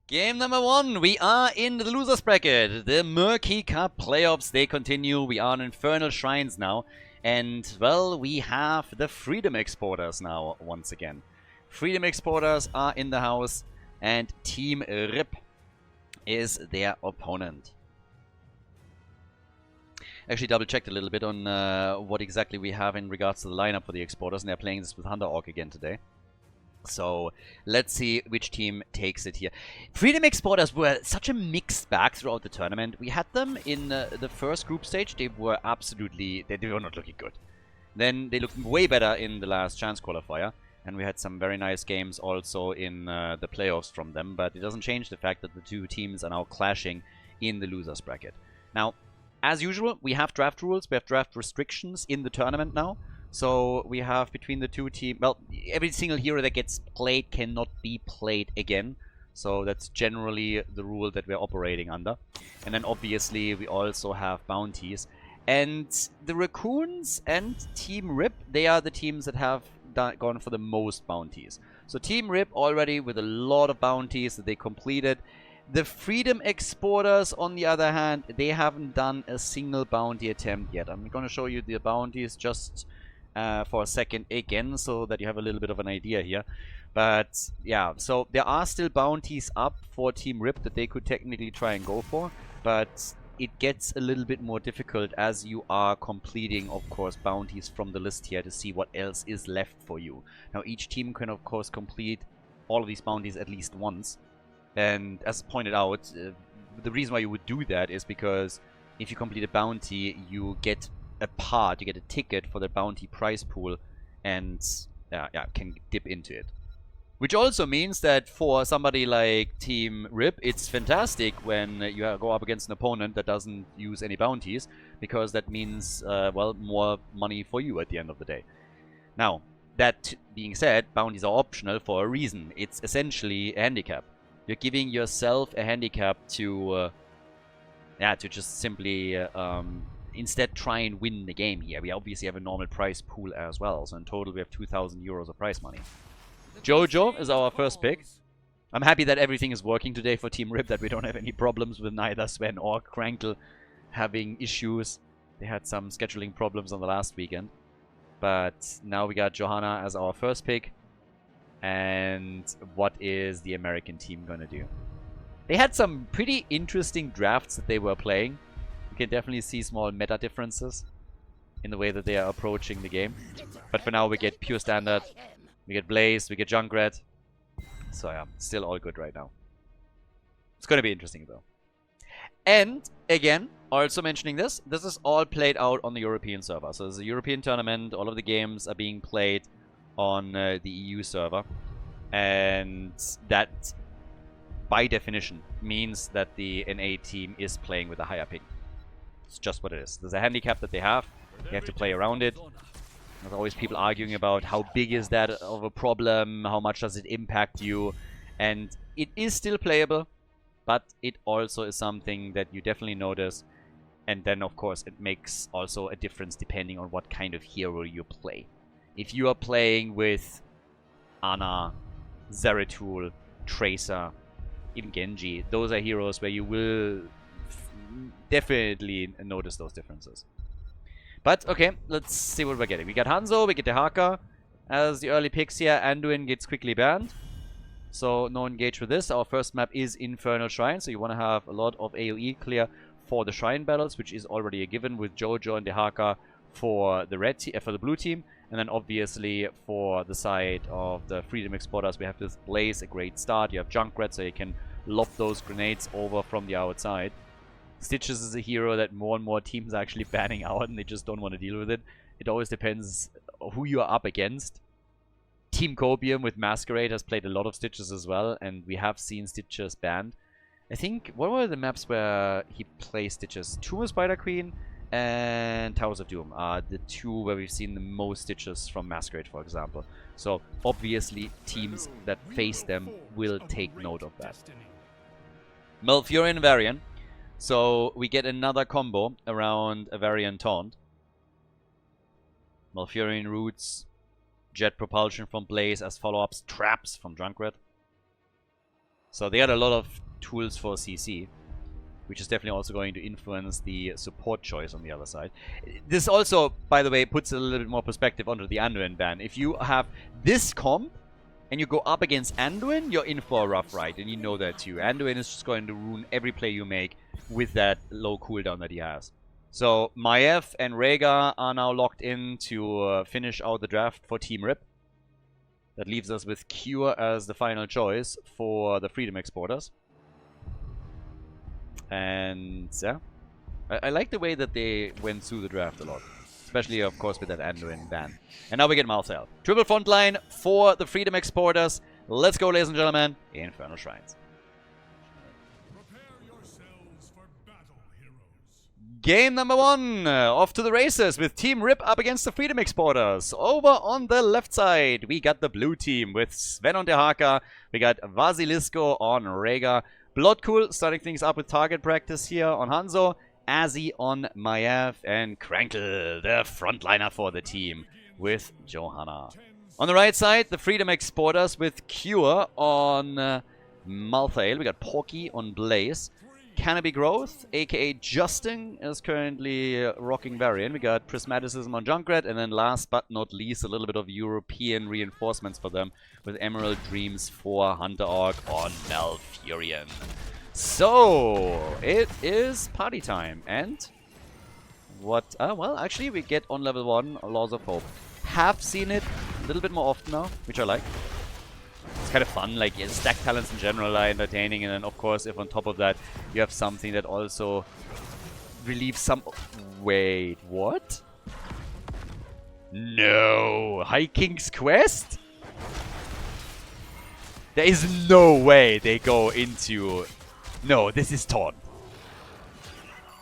Game number 1, we are in the losers bracket. The Murky Cup playoffs, they continue. We are on Infernal Shrines now. And, well, we have the Freedom Exporters now, once again. Freedom Exporters are in the house, and Team RIP is their opponent. Actually double-checked a little bit on what exactly we have in regards to the lineup for the Exporters, and they're playing this with Hunter Orc again today. So, let's see which team takes it here. Freedom Exporters were such a mixed bag throughout the tournament. We had them in the first group stage. They were absolutely... They were not looking good. Then they looked way better in the last chance qualifier. And we had some very nice games also in the playoffs from them. But it doesn't change the fact that the two teams are now clashing in the losers bracket. Now, as usual, we have draft rules. We have draft restrictions in the tournament now. So we have between the two teams, well, every single hero that gets played cannot be played again. So that's generally the rule that we're operating under. And then obviously we also have bounties. And the Raccoons and Team RIP, they are the teams that have gone for the most bounties. So Team RIP already with a lot of bounties that they completed. The Freedom Exporters, on the other hand, they haven't done a single bounty attempt yet. I'm going to show you the bounties just... for a second again, so that you have a little bit of an idea here. But yeah, so there are still bounties up for Team RIP that they could technically try and go for, but it gets a little bit more difficult as you are completing, of course, bounties from the list here to see what else is left for you. Now, each team can, of course, complete all of these bounties at least once. And as pointed out, the reason why you would do that is because if you complete a bounty, you get a part, you get a ticket for the bounty prize pool, and can dip into it. Which also means that for somebody like Team RIP, it's fantastic when you go up against an opponent that doesn't use any bounties, because that means, well, more money for you at the end of the day. Now, that being said, bounties are optional for a reason. It's essentially a handicap. You're giving yourself a handicap to just simply instead try and win the game here. We obviously have a normal prize pool as well, so in total we have 2,000 euros of prize money. Jojo is our first pick. I'm happy that everything is working today for Team RIP, that we don't have any problems with neither Sven or Krankel having issues. They had some scheduling problems on the last weekend. But now we got Johanna as our first pick. And what is the American team gonna do? They had some pretty interesting drafts that they were playing. You can definitely see small meta differences in the way that they are approaching the game. But for now, we get pure standard, we get Blaze, we get Junkrat. So yeah, still all good right now. It's going to be interesting though. And again, also mentioning this is all played out on the European server. So it's a European tournament, all of the games are being played on the EU server. And that, by definition, means that the NA team is playing with a higher ping. It's just what it is. There's a handicap that they have. You have to play around it. There's always people arguing about how big is that of a problem, how much does it impact you. And it is still playable, but it also is something that you definitely notice. And then, of course, it makes also a difference depending on what kind of hero you play. If you are playing with Ana, Zeratul, Tracer, even Genji, those are heroes where you will definitely notice those differences. But, okay, let's see what we're getting. We got Hanzo, we get the Haka as the early picks here. Anduin gets quickly banned, so no engage with this. Our first map is Infernal Shrine, so you want to have a lot of AoE clear for the Shrine battles, which is already a given with Jojo and the Haka for the for the blue team. And then obviously for the side of the Freedom Exporters, we have this Blaze, a great start. You have Junkrat, so you can lob those grenades over from the outside. Stitches is a hero that more and more teams are actually banning out, and they just don't want to deal with it. It always depends who you are up against. Team Copium with Masquerade has played a lot of Stitches as well, and we have seen Stitches banned. I think, what were the maps where he plays Stitches? Tomb of Spider Queen and Towers of Doom are the two where we've seen the most Stitches from Masquerade, for example. So, obviously, teams that face them will take note of that. Malfurion Varian. So, we get another combo around a Varian Taunt. Malfurion Roots, Jet Propulsion from Blaze as follow-ups, Traps from Junkrat. So they had a lot of tools for CC, which is definitely also going to influence the support choice on the other side. This also, by the way, puts a little bit more perspective onto the Anduin ban. If you have this comp and you go up against Anduin, you're in for a rough ride, and you know that too. Anduin is just going to ruin every play you make with that low cooldown that he has. So Maiev and Rhaegar are now locked in to finish out the draft for Team Rip. That leaves us with Cure as the final choice for the Freedom Exporters. And yeah, I like the way that they went through the draft a lot. Especially, of course, with that Anduin ban. And now we get Malthael. Triple front line for the Freedom Exporters. Let's go, ladies and gentlemen. Infernal Shrines. Game number 1. Off to the races with Team Rip up against the Freedom Exporters. Over on the left side, we got the blue team with Sven on Dehaka. We got Vasilisco on Rhaegar. Bloodcool starting things up with target practice here on Hanzo. Azzy on Maiev. And Krankle, the frontliner for the team, with Johanna. On the right side, the Freedom Exporters with Cure on Malthael. We got Porky on Blaze. Canopy Growth, aka Justin, is currently rocking Varian. We got Prismaticism on Junkrat, and then last but not least, a little bit of European reinforcements for them with Emerald Dreams for Hunter Orc on Malfurion. So, it is party time, and what? Well, actually, we get on level 1 Laws of Hope. Have seen it a little bit more often now, which I like. It's kind of fun, like stack talents in general are entertaining, and then of course if on top of that you have something that also relieves some... Wait, what? No! High King's Quest? There is no way they go into... No, this is Taunt.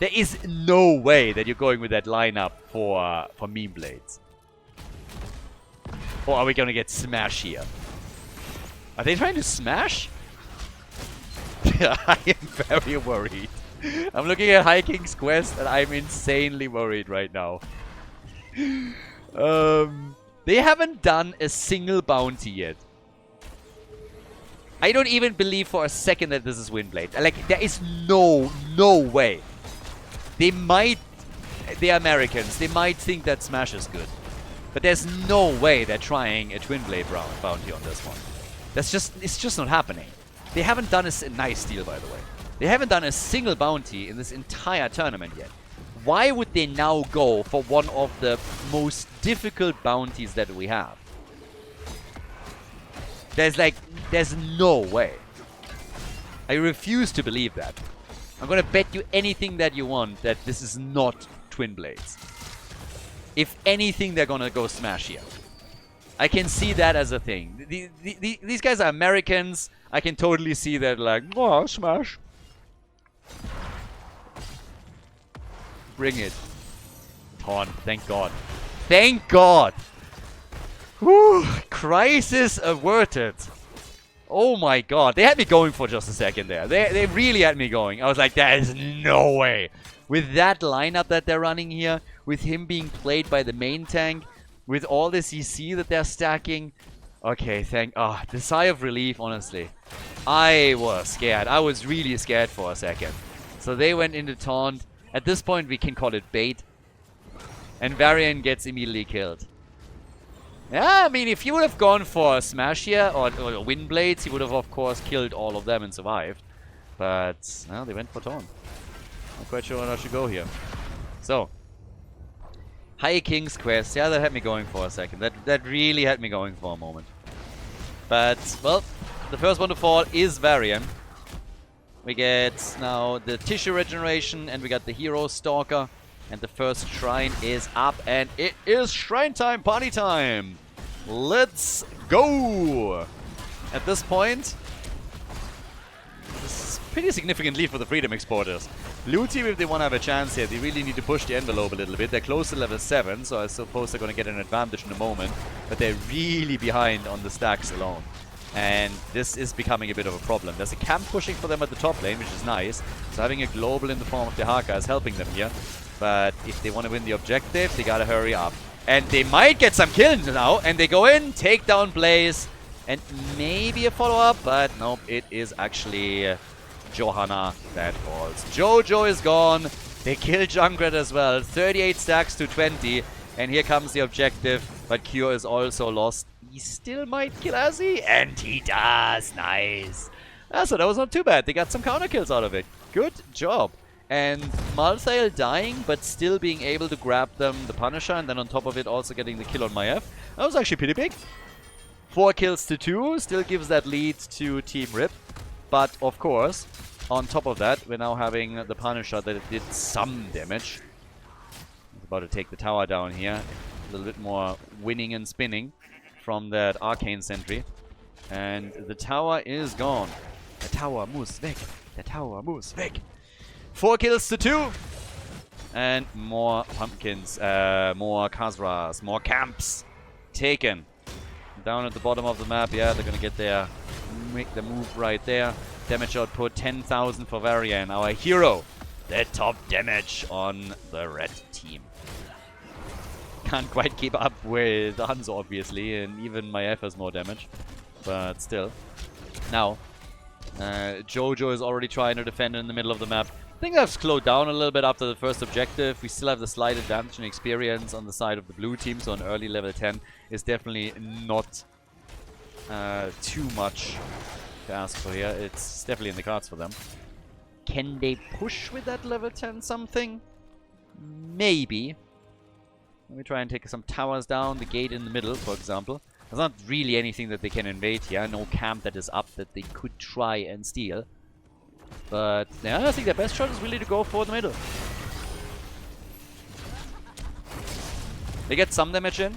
There is no way that you're going with that lineup for Meme Blades. Or are we gonna get Smash here? Are they trying to smash? I am very worried. I'm looking at High King's Quest and I'm insanely worried right now. They haven't done a single bounty yet. I don't even believe for a second that this is Windblade. Like, there is no way. They might... They're Americans. They might think that Smash is good. But there's no way they're trying a Twin Blade bounty on this one. That's just, it's just not happening. They haven't done a nice deal, by the way. They haven't done a single bounty in this entire tournament yet. Why would they now go for one of the most difficult bounties that we have? There's no way. I refuse to believe that. I'm gonna bet you anything that you want that this is not Twin Blades. If anything, they're gonna go Smash here. I can see that as a thing. These guys are Americans. I can totally see that, like, oh, Smash. Bring it. Taunt, thank God. Thank God! Whew, crisis averted. Oh my God, they had me going for just a second there. They really had me going. I was like, there is no way. With that lineup that they're running here, with him being played by the main tank, with all the CC that they're stacking. Okay, the sigh of relief, honestly. I was scared. I was really scared for a second. So they went into taunt. At this point, we can call it bait. And Varian gets immediately killed. Yeah, I mean, if he would have gone for Smash here, or Windblades, he would have, of course, killed all of them and survived. But, well, they went for taunt. Not quite sure what I should go here. So, High King's Quest. Yeah, that had me going for a second. That really had me going for a moment. But, well, the first one to fall is Varian. We get now the Tissue Regeneration, and we got the Hero Stalker. And the first shrine is up, and it is shrine time, party time! Let's go! At this point, this is a pretty significant lead for the Freedom Exporters. Blue team, if they want to have a chance here, they really need to push the envelope a little bit. They're close to level 7, so I suppose they're going to get an advantage in a moment. But they're really behind on the stacks alone. And this is becoming a bit of a problem. There's a camp pushing for them at the top lane, which is nice. So having a global in the form of Dehaka is helping them here. But if they want to win the objective, they gotta hurry up. And they might get some kills now. And they go in, take down Blaze. And maybe a follow-up, but nope, it is actually Johanna that falls. Jojo is gone. They kill Junkrat as well. 38 stacks to 20. And here comes the objective, but Cure is also lost. He still might kill Azzy, and he does. Nice. So that was not too bad. They got some counter kills out of it. Good job. And Malthael dying, but still being able to grab them the Punisher, and then on top of it also getting the kill on Maiev. That was actually pretty big. 4 kills to 2, still gives that lead to Team Rip. But of course, on top of that, we're now having the Punisher that did some damage. He's about to take the tower down here. A little bit more winning and spinning from that Arcane Sentry. And the tower is gone. The tower muss weg. The tower muss weg. 4 kills to 2. And more pumpkins, more Khazras, more camps taken. Down at the bottom of the map, yeah, they're gonna get their make the move right there. Damage output 10,000 for Varian, our hero. The top damage on the red team. Can't quite keep up with Hanzo, obviously, and even Maiev has more damage. But still. Now, Jojo is already trying to defend in the middle of the map. I think they've slowed down a little bit after the first objective. We still have the slight advantage in experience on the side of the blue team, so an early level 10 is definitely not too much to ask for here. It's definitely in the cards for them. Can they push with that level 10 something? Maybe. Let me try and take some towers down, the gate in the middle, for example. There's not really anything that they can invade here. No camp that is up that they could try and steal. But yeah, I think their best shot is really to go for the middle. They get some damage in.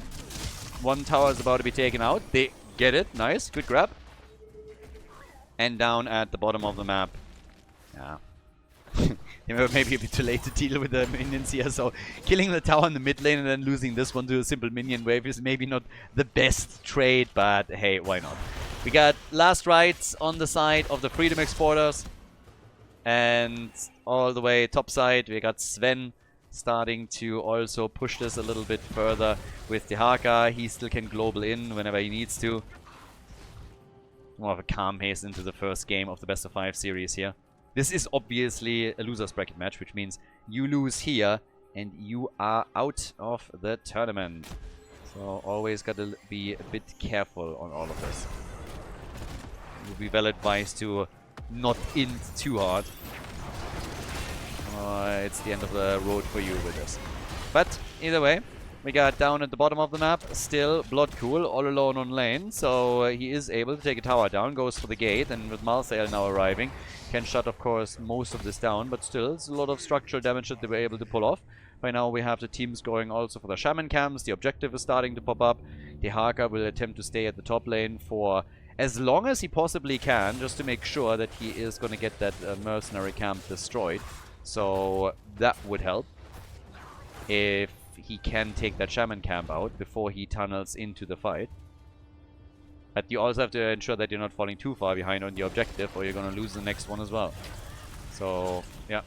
One tower is about to be taken out. They get it. Nice. Good grab. And down at the bottom of the map. Yeah. They were maybe a bit too late to deal with the minions here, so killing the tower in the mid lane and then losing this one to a simple minion wave is maybe not the best trade, but hey, why not? We got last rights on the side of the Freedom Exporters. And all the way top side, we got Sven starting to also push this a little bit further with Dehaka. He still can global in whenever he needs to. More of a calm haste into the first game of the best of 5 series here. This is obviously a loser's bracket match, which means you lose here and you are out of the tournament. So always got to be a bit careful on all of this. It would be well advised to not in too hard. It's the end of the road for you with this. But either way, we got down at the bottom of the map, still Bloodcool all alone on lane, so he is able to take a tower down, goes for the gate, and with Malthael now arriving, can shut of course most of this down, but still it's a lot of structural damage that they were able to pull off. By now we have the teams going also for the shaman camps, the objective is starting to pop up. Dehaka will attempt to stay at the top lane for as long as he possibly can, just to make sure that he is going to get that mercenary camp destroyed. So that would help if he can take that shaman camp out before he tunnels into the fight. But you also have to ensure that you're not falling too far behind on the objective, or you're going to lose the next one as well. So yeah,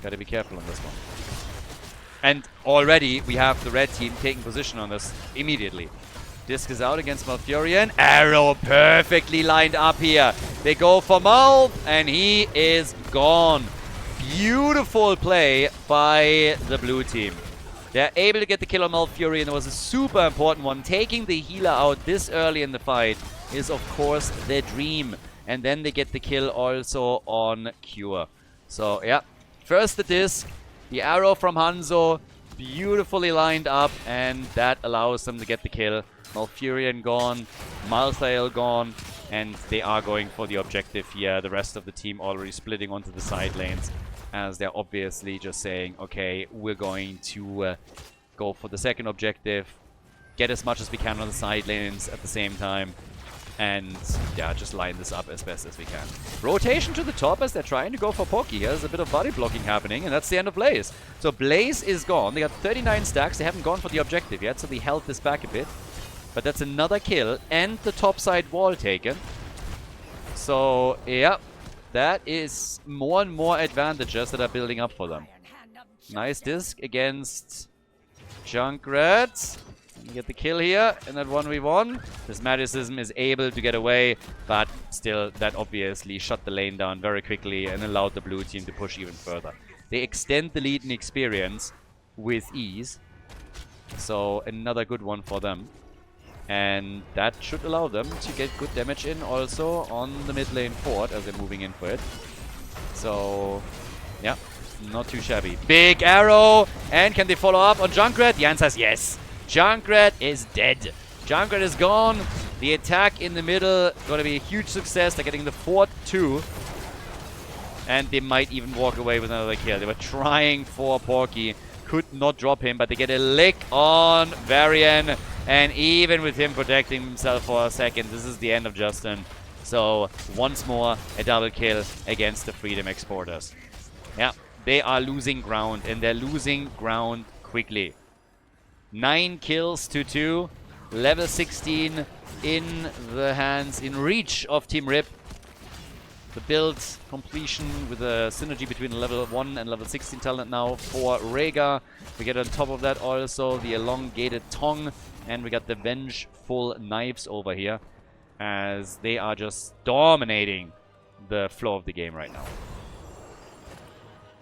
gotta be careful on this one. And already we have the red team taking position on this immediately. Disc is out against Malfurion. Arrow perfectly lined up here. They go for Mal, and he is gone. Beautiful play by the blue team. They're able to get the kill on Malfurion. It was a super important one. Taking the healer out this early in the fight is, of course, the dream. And then they get the kill also on Cure. So, yeah. First the disc. The arrow from Hanzo. Beautifully lined up. And that allows them to get the kill. Malfurion gone, Malthael gone, and they are going for the objective here. The rest of the team already splitting onto the side lanes, as they're obviously just saying, okay, we're going to go for the second objective, get as much as we can on the side lanes at the same time, and yeah, just line this up as best as we can. Rotation to the top as they're trying to go for Poki. There's a bit of body blocking happening, and that's the end of Blaze. So Blaze is gone. They got 39 stacks. They haven't gone for the objective yet, so they held this back a bit. But that's another kill and the top side wall taken. So, yeah, that is more and more advantages that are building up for them. Nice disc against Junkrat. You get the kill here in that 1v1. Prismaticism is able to get away, but still, that obviously shut the lane down very quickly and allowed the blue team to push even further. They extend the lead in experience with ease. So, another good one for them. And that should allow them to get good damage in also on the mid lane fort as they're moving in for it. So, yeah, not too shabby. Big arrow! And can they follow up on Junkrat? The answer is yes. Junkrat is dead. Junkrat is gone. The attack in the middle going to be a huge success. They're getting the fort too. And they might even walk away with another kill. They were trying for Porky. Could not drop him, but they get a lick on Varian. And even with him protecting himself for a second, this is the end of Justin. So, once more, a double kill against the Freedom Exporters. Yeah, they are losing ground, and they're losing ground quickly. 9 kills to 2. Level 16 in the hands, in reach of Team Rip. The build completion with a synergy between level 1 and level 16 talent now for Rhaegar. We get on top of that also the elongated tongue. And we got the vengeful knives over here. As they are just dominating the flow of the game right now.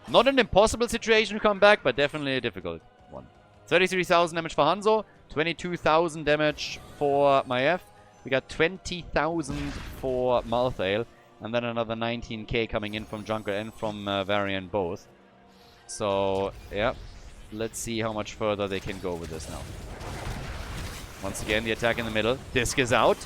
Not an impossible situation to come back, but definitely a difficult one. 33,000 damage for Hanzo. 22,000 damage for Maiev. We got 20,000 for Malthael. And then another 19k coming in from Junker and from Varian both. So, yeah. Let's see how much further they can go with this now. Once again, the attack in the middle. Disc is out.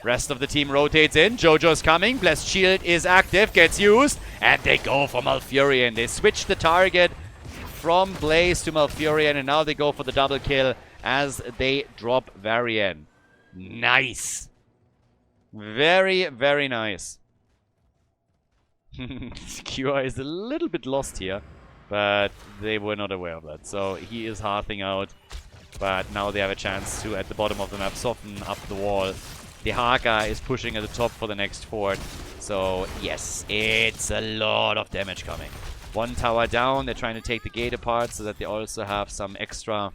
Rest of the team rotates in. Jojo's coming. Blessed Shield is active. Gets used. And they go for Malfurion. They switch the target from Blaze to Malfurion. And now they go for the double kill as they drop Varian. Nice. Very, very nice. QI is a little bit lost here, but they were not aware of that. So he is hearthing out, but now they have a chance to, at the bottom of the map, soften up the wall. The Haka is pushing at the top for the next fort. So yes, it's a lot of damage coming. One tower down, they're trying to take the gate apart so that they also have some extra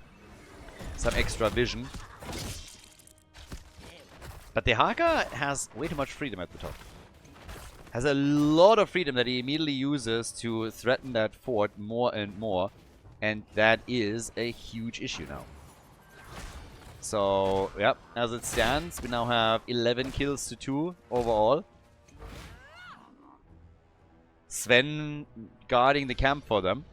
vision. But the Haka has way too much freedom at the top. Has a lot of freedom that he immediately uses to threaten that fort more and more. And that is a huge issue now. So, yep, as it stands, we now have 11 kills to 2 overall. Sven guarding the camp for them.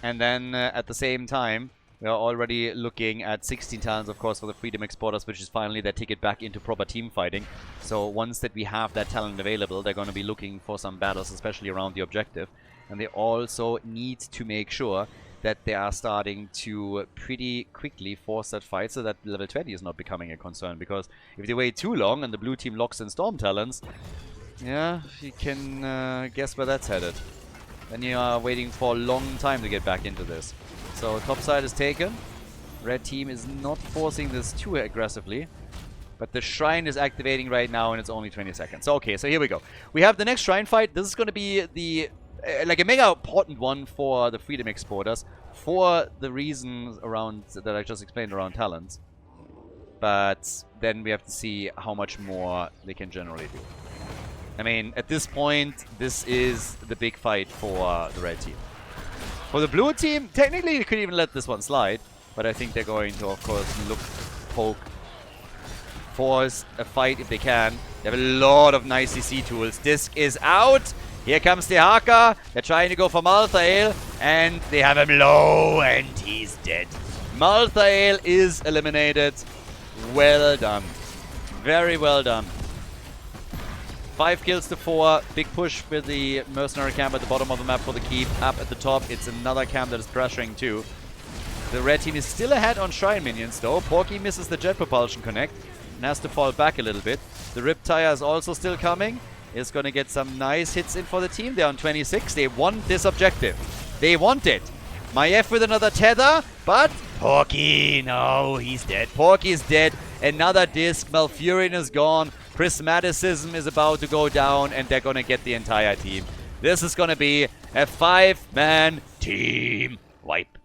And then at the same time, we are already looking at 16 talents, of course, for the Freedom Exporters, which is finally their ticket back into proper team fighting. So once that we have that talent available, they're going to be looking for some battles, especially around the objective. And they also need to make sure that they are starting to pretty quickly force that fight so that level 20 is not becoming a concern. Because if they wait too long and the blue team locks in Storm Talents, yeah, you can guess where that's headed. Then you are waiting for a long time to get back into this. So top side is taken. Red team is not forcing this too aggressively. But the shrine is activating right now and it's only 20 seconds. So, okay, so here we go. We have the next shrine fight. This is going to be the like a mega important one for the Freedom Exporters for the reasons around that I just explained around talents. But then we have to see how much more they can generally do. I mean, at this point, this is the big fight for the red team. For the blue team, technically they could even let this one slide, but I think they're going to, of course, look, poke, force a fight if they can. They have a lot of nice CC tools. Disc is out. Here comes the Haka. They're trying to go for Malthael, and they have him low, and he's dead. Malthael is eliminated. Well done. Very well done. 5 kills to 4. Big push with the mercenary camp at the bottom of the map for the keep. Up at the top, it's another camp that is pressuring too. The red team is still ahead on shrine minions though. Porky misses the jet propulsion connect and has to fall back a little bit. The Riptire is also still coming. Is going to get some nice hits in for the team. They're on 26. They want this objective. They want it. Maiev with another tether, but Porky, no, he's dead. Porky is dead. Another disc. Malfurion is gone. Prismaticism is about to go down, and they're going to get the entire team. This is going to be a 5-man team wipe.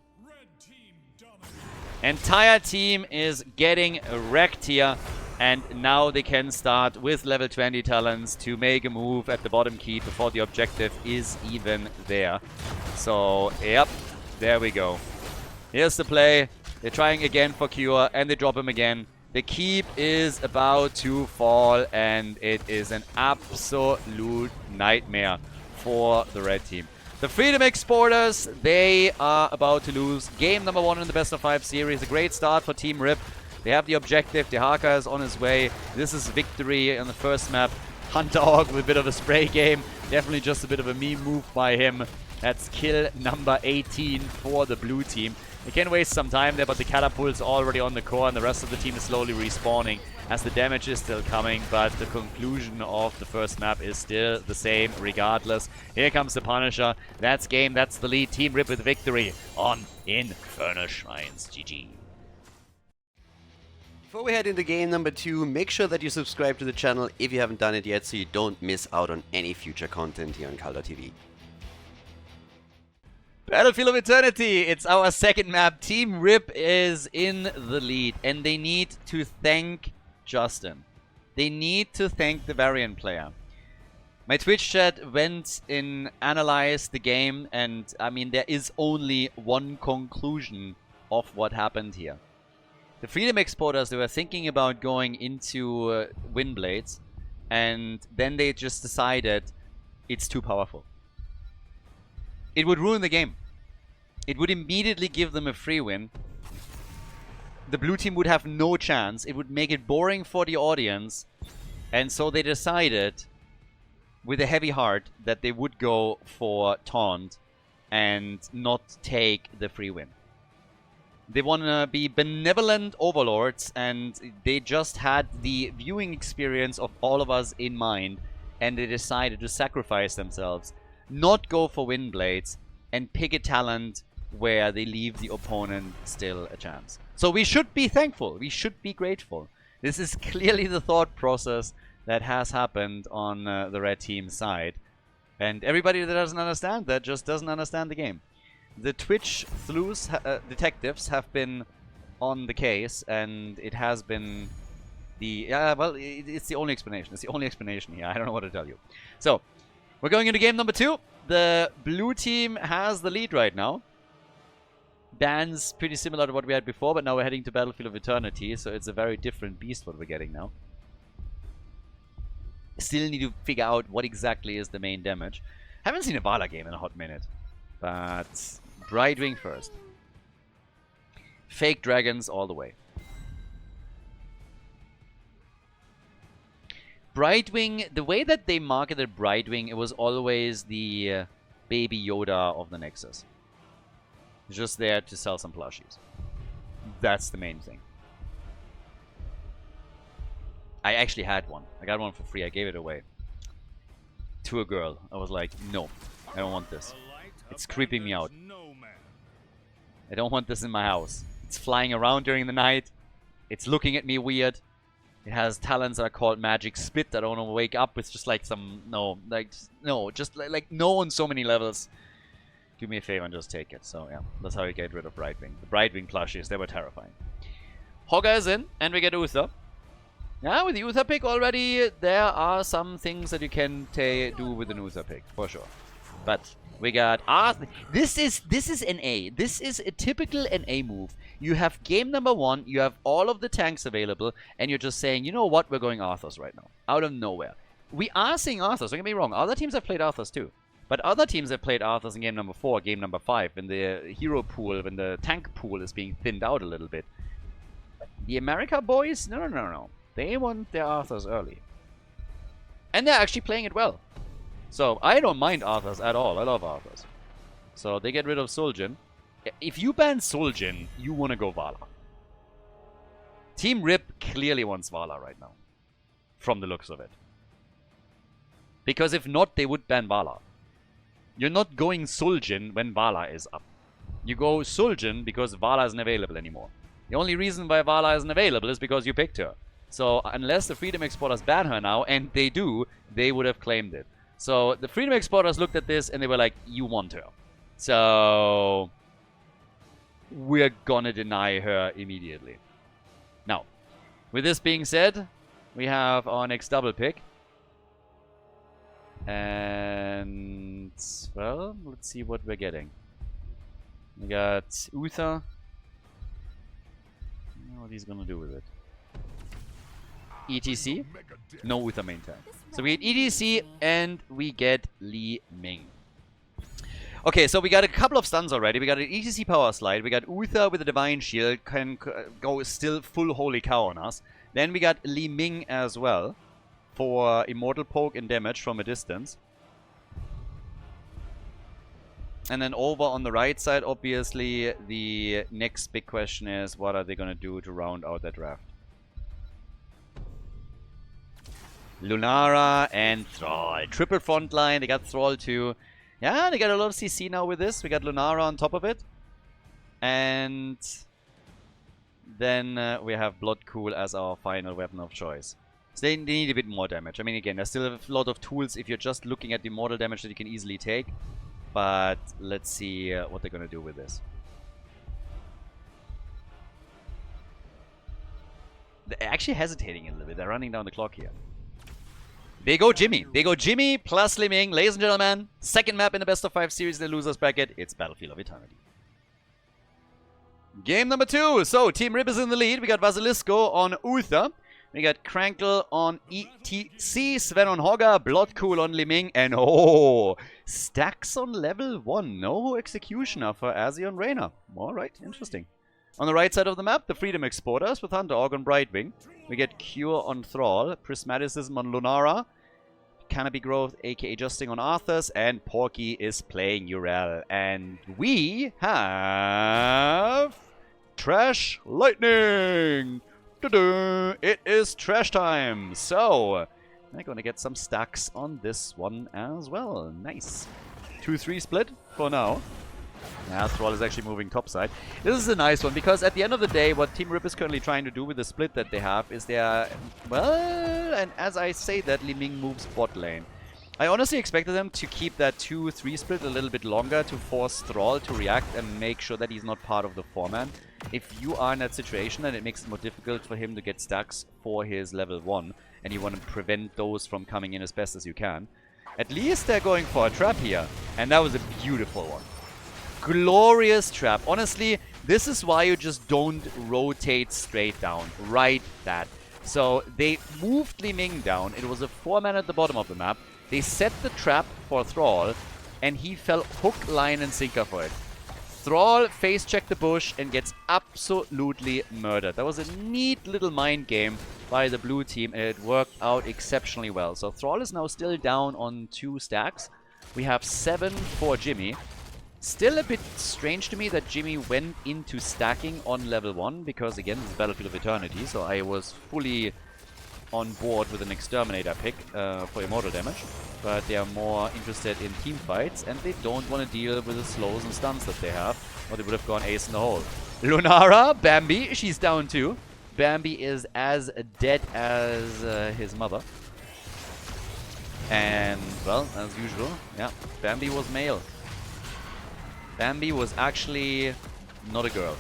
Entire team is getting wrecked here. And now they can start with level 20 talents to make a move at the bottom key before the objective is even there. So, yep, there we go. Here's the play. They're trying again for Cure, and they drop him again. The keep is about to fall, and it is an absolute nightmare for the red team. The Freedom Exporters, they are about to lose. Game number 1 in the best of 5 series. A great start for Team RIP. They have the objective. The Haka is on his way. This is victory on the first map. Hunter Hawk with a bit of a spray game. Definitely just a bit of a meme move by him. That's kill number 18 for the blue team. They can waste some time there, but the catapult's already on the core, and the rest of the team is slowly respawning as the damage is still coming, but the conclusion of the first map is still the same regardless. Here comes the Punisher. That's game. That's the lead. Team RIP with victory on Infernal Shrines. GG. Before we head into game number 2, make sure that you subscribe to the channel if you haven't done it yet so you don't miss out on any future content here on Khaldor TV. Battlefield of Eternity, it's our second map. Team RIP is in the lead, and they need to thank Justin. They need to thank the variant player. My Twitch chat went and analyzed the game, and I mean, there is only one conclusion of what happened here. The Freedom Exporters, they were thinking about going into Windblades, and then they just decided it's too powerful. It would ruin the game. It would immediately give them a free win. The blue team would have no chance. It would make it boring for the audience. And so they decided, with a heavy heart, that they would go for Taunt and not take the free win. They want to be benevolent overlords, and they just had the viewing experience of all of us in mind, and they decided to sacrifice themselves, not go for Windblades, and pick a talent where they leave the opponent still a chance. So we should be thankful. We should be grateful. This is clearly the thought process that has happened on the red team side. And everybody that doesn't understand that just doesn't understand the game. The Twitch sleuths, detectives have been on the case, and it has been the... well, it's the only explanation. It's the only explanation here. I don't know what to tell you. So, we're going into game number 2. The blue team has the lead right now. Bans pretty similar to what we had before, but now we're heading to Battlefield of Eternity, so it's a very different beast what we're getting now. Still need to figure out what exactly is the main damage. Haven't seen a Vala game in a hot minute. But Brightwing first. Fake dragons all the way. Brightwing, the way that they marketed Brightwing, it was always the baby Yoda of the Nexus. Just there to sell some plushies. That's the main thing. I actually had one. I got one for free. I gave it away to a girl. I was like, no, I don't want this. It's creeping me out. I don't want this in my house. It's flying around during the night. It's looking at me weird. It has talents that are called Magic Spit. I don't want to wake up with just like some... No, like, no, just like no on so many levels. Do me a favor and just take it. So, yeah, that's how you get rid of Brightwing. The Brightwing plushies, they were terrifying. Hogger is in, and we get Uther. Yeah, with the Uther pick already, there are some things that you can do with an Uther pick, for sure. But we got Arthur. This is NA. This is a typical NA move. You have game number 1, you have all of the tanks available, and you're just saying, you know what, we're going Arthurs right now. Out of nowhere. We are seeing Arthurs, don't get me wrong. Other teams have played Arthurs too. But other teams have played Arthurs in game number 4, game number 5, when the hero pool, when the tank pool is being thinned out a little bit. The America boys? No. They want their Arthurs early. And they're actually playing it well. So, I don't mind Arthurs at all. I love Arthurs. So, they get rid of Suljin. If you ban Suljin, you want to go Vala. Team RIP clearly wants Vala right now. From the looks of it. Because if not, they would ban Vala. You're not going Suljin when Vala is up. You go Suljin because Vala isn't available anymore. The only reason why Vala isn't available is because you picked her. So, unless the Freedom Exporters ban her now, and they do, they would have claimed it. So, the Freedom Exporters looked at this and they were like, you want her. So, we're gonna deny her immediately. Now, with this being said, we have our next double pick. And, well, let's see what we're getting. We got Uther. What he's gonna do with it. ETC. No Uther main tank. So we get ETC and we get Li Ming. Okay, so we got a couple of stuns already. We got an ETC power slide. We got Uther with a Divine Shield. Can go still full Holy Cow on us. Then we got Li Ming as well. For Immortal Poke and damage from a distance. And then over on the right side, obviously, the next big question is, what are they going to do to round out that draft? Lunara and Thrall. Triple front line. They got Thrall too. Yeah, they got a lot of CC now with this. We got Lunara on top of it. And then we have Blood Cool as our final weapon of choice. So they need a bit more damage. I mean, again, there's still a lot of tools if you're just looking at the mortal damage that you can easily take. But let's see what they're going to do with this. They're actually hesitating a little bit. They're running down the clock here. Big O Jimmy. Big O Jimmy plus Li Ming. Ladies and gentlemen, second map in the best of 5 series in the losers bracket. It's Battlefield of Eternity. Game number 2. So, Team Rip is in the lead. We got Basilisco on Uther. We got Crankle on ETC. Sven on Hogger. Bloodcool on Li Ming. And oh, stacks on level 1. No Executioner for Azzy on Reyna. Alright, interesting. On the right side of the map, the Freedom Exporters with Hunter Org on Brightwing. We get Cure on Thrall, Prismaticism on Lunara, Canopy Growth, aka Justing on Arthas, and Porky is playing Urel. And we have Trash Lightning! Ta-da! It is trash time! So, I'm gonna get some stacks on this one as well. Nice. 2-3 split for now. Yeah, Thrall is actually moving topside. This is a nice one, because at the end of the day, what Team Rip is currently trying to do with the split that they have is they are, well, and as I say that, Li Ming moves bot lane. I honestly expected them to keep that 2-3 split a little bit longer to force Thrall to react and make sure that he's not part of the 4-man. If you are in that situation, then it makes it more difficult for him to get stacks for his level 1, and you want to prevent those from coming in as best as you can. At least they're going for a trap here, and that was a beautiful one. Glorious trap. Honestly, this is why you just don't rotate straight down. Right that. So they moved Li Ming down. It was a 4-man at the bottom of the map. They set the trap for Thrall, and he fell hook, line, and sinker for it. Thrall face-checked the bush and gets absolutely murdered. That was a neat little mind game by the blue team, and it worked out exceptionally well. So Thrall is now still down on 2 stacks. We have 7 for Jimmy. Still a bit strange to me that Jimmy went into stacking on level 1, because again, this is Battlefield of Eternity, so I was fully on board with an Exterminator pick for immortal damage. But they are more interested in team fights, and they don't want to deal with the slows and stuns that they have, or they would have gone ace in the hole. Lunara, Bambi, she's down too. Bambi is as dead as his mother. And, well, as usual, yeah, Bambi was male. Bambi was actually not a girl.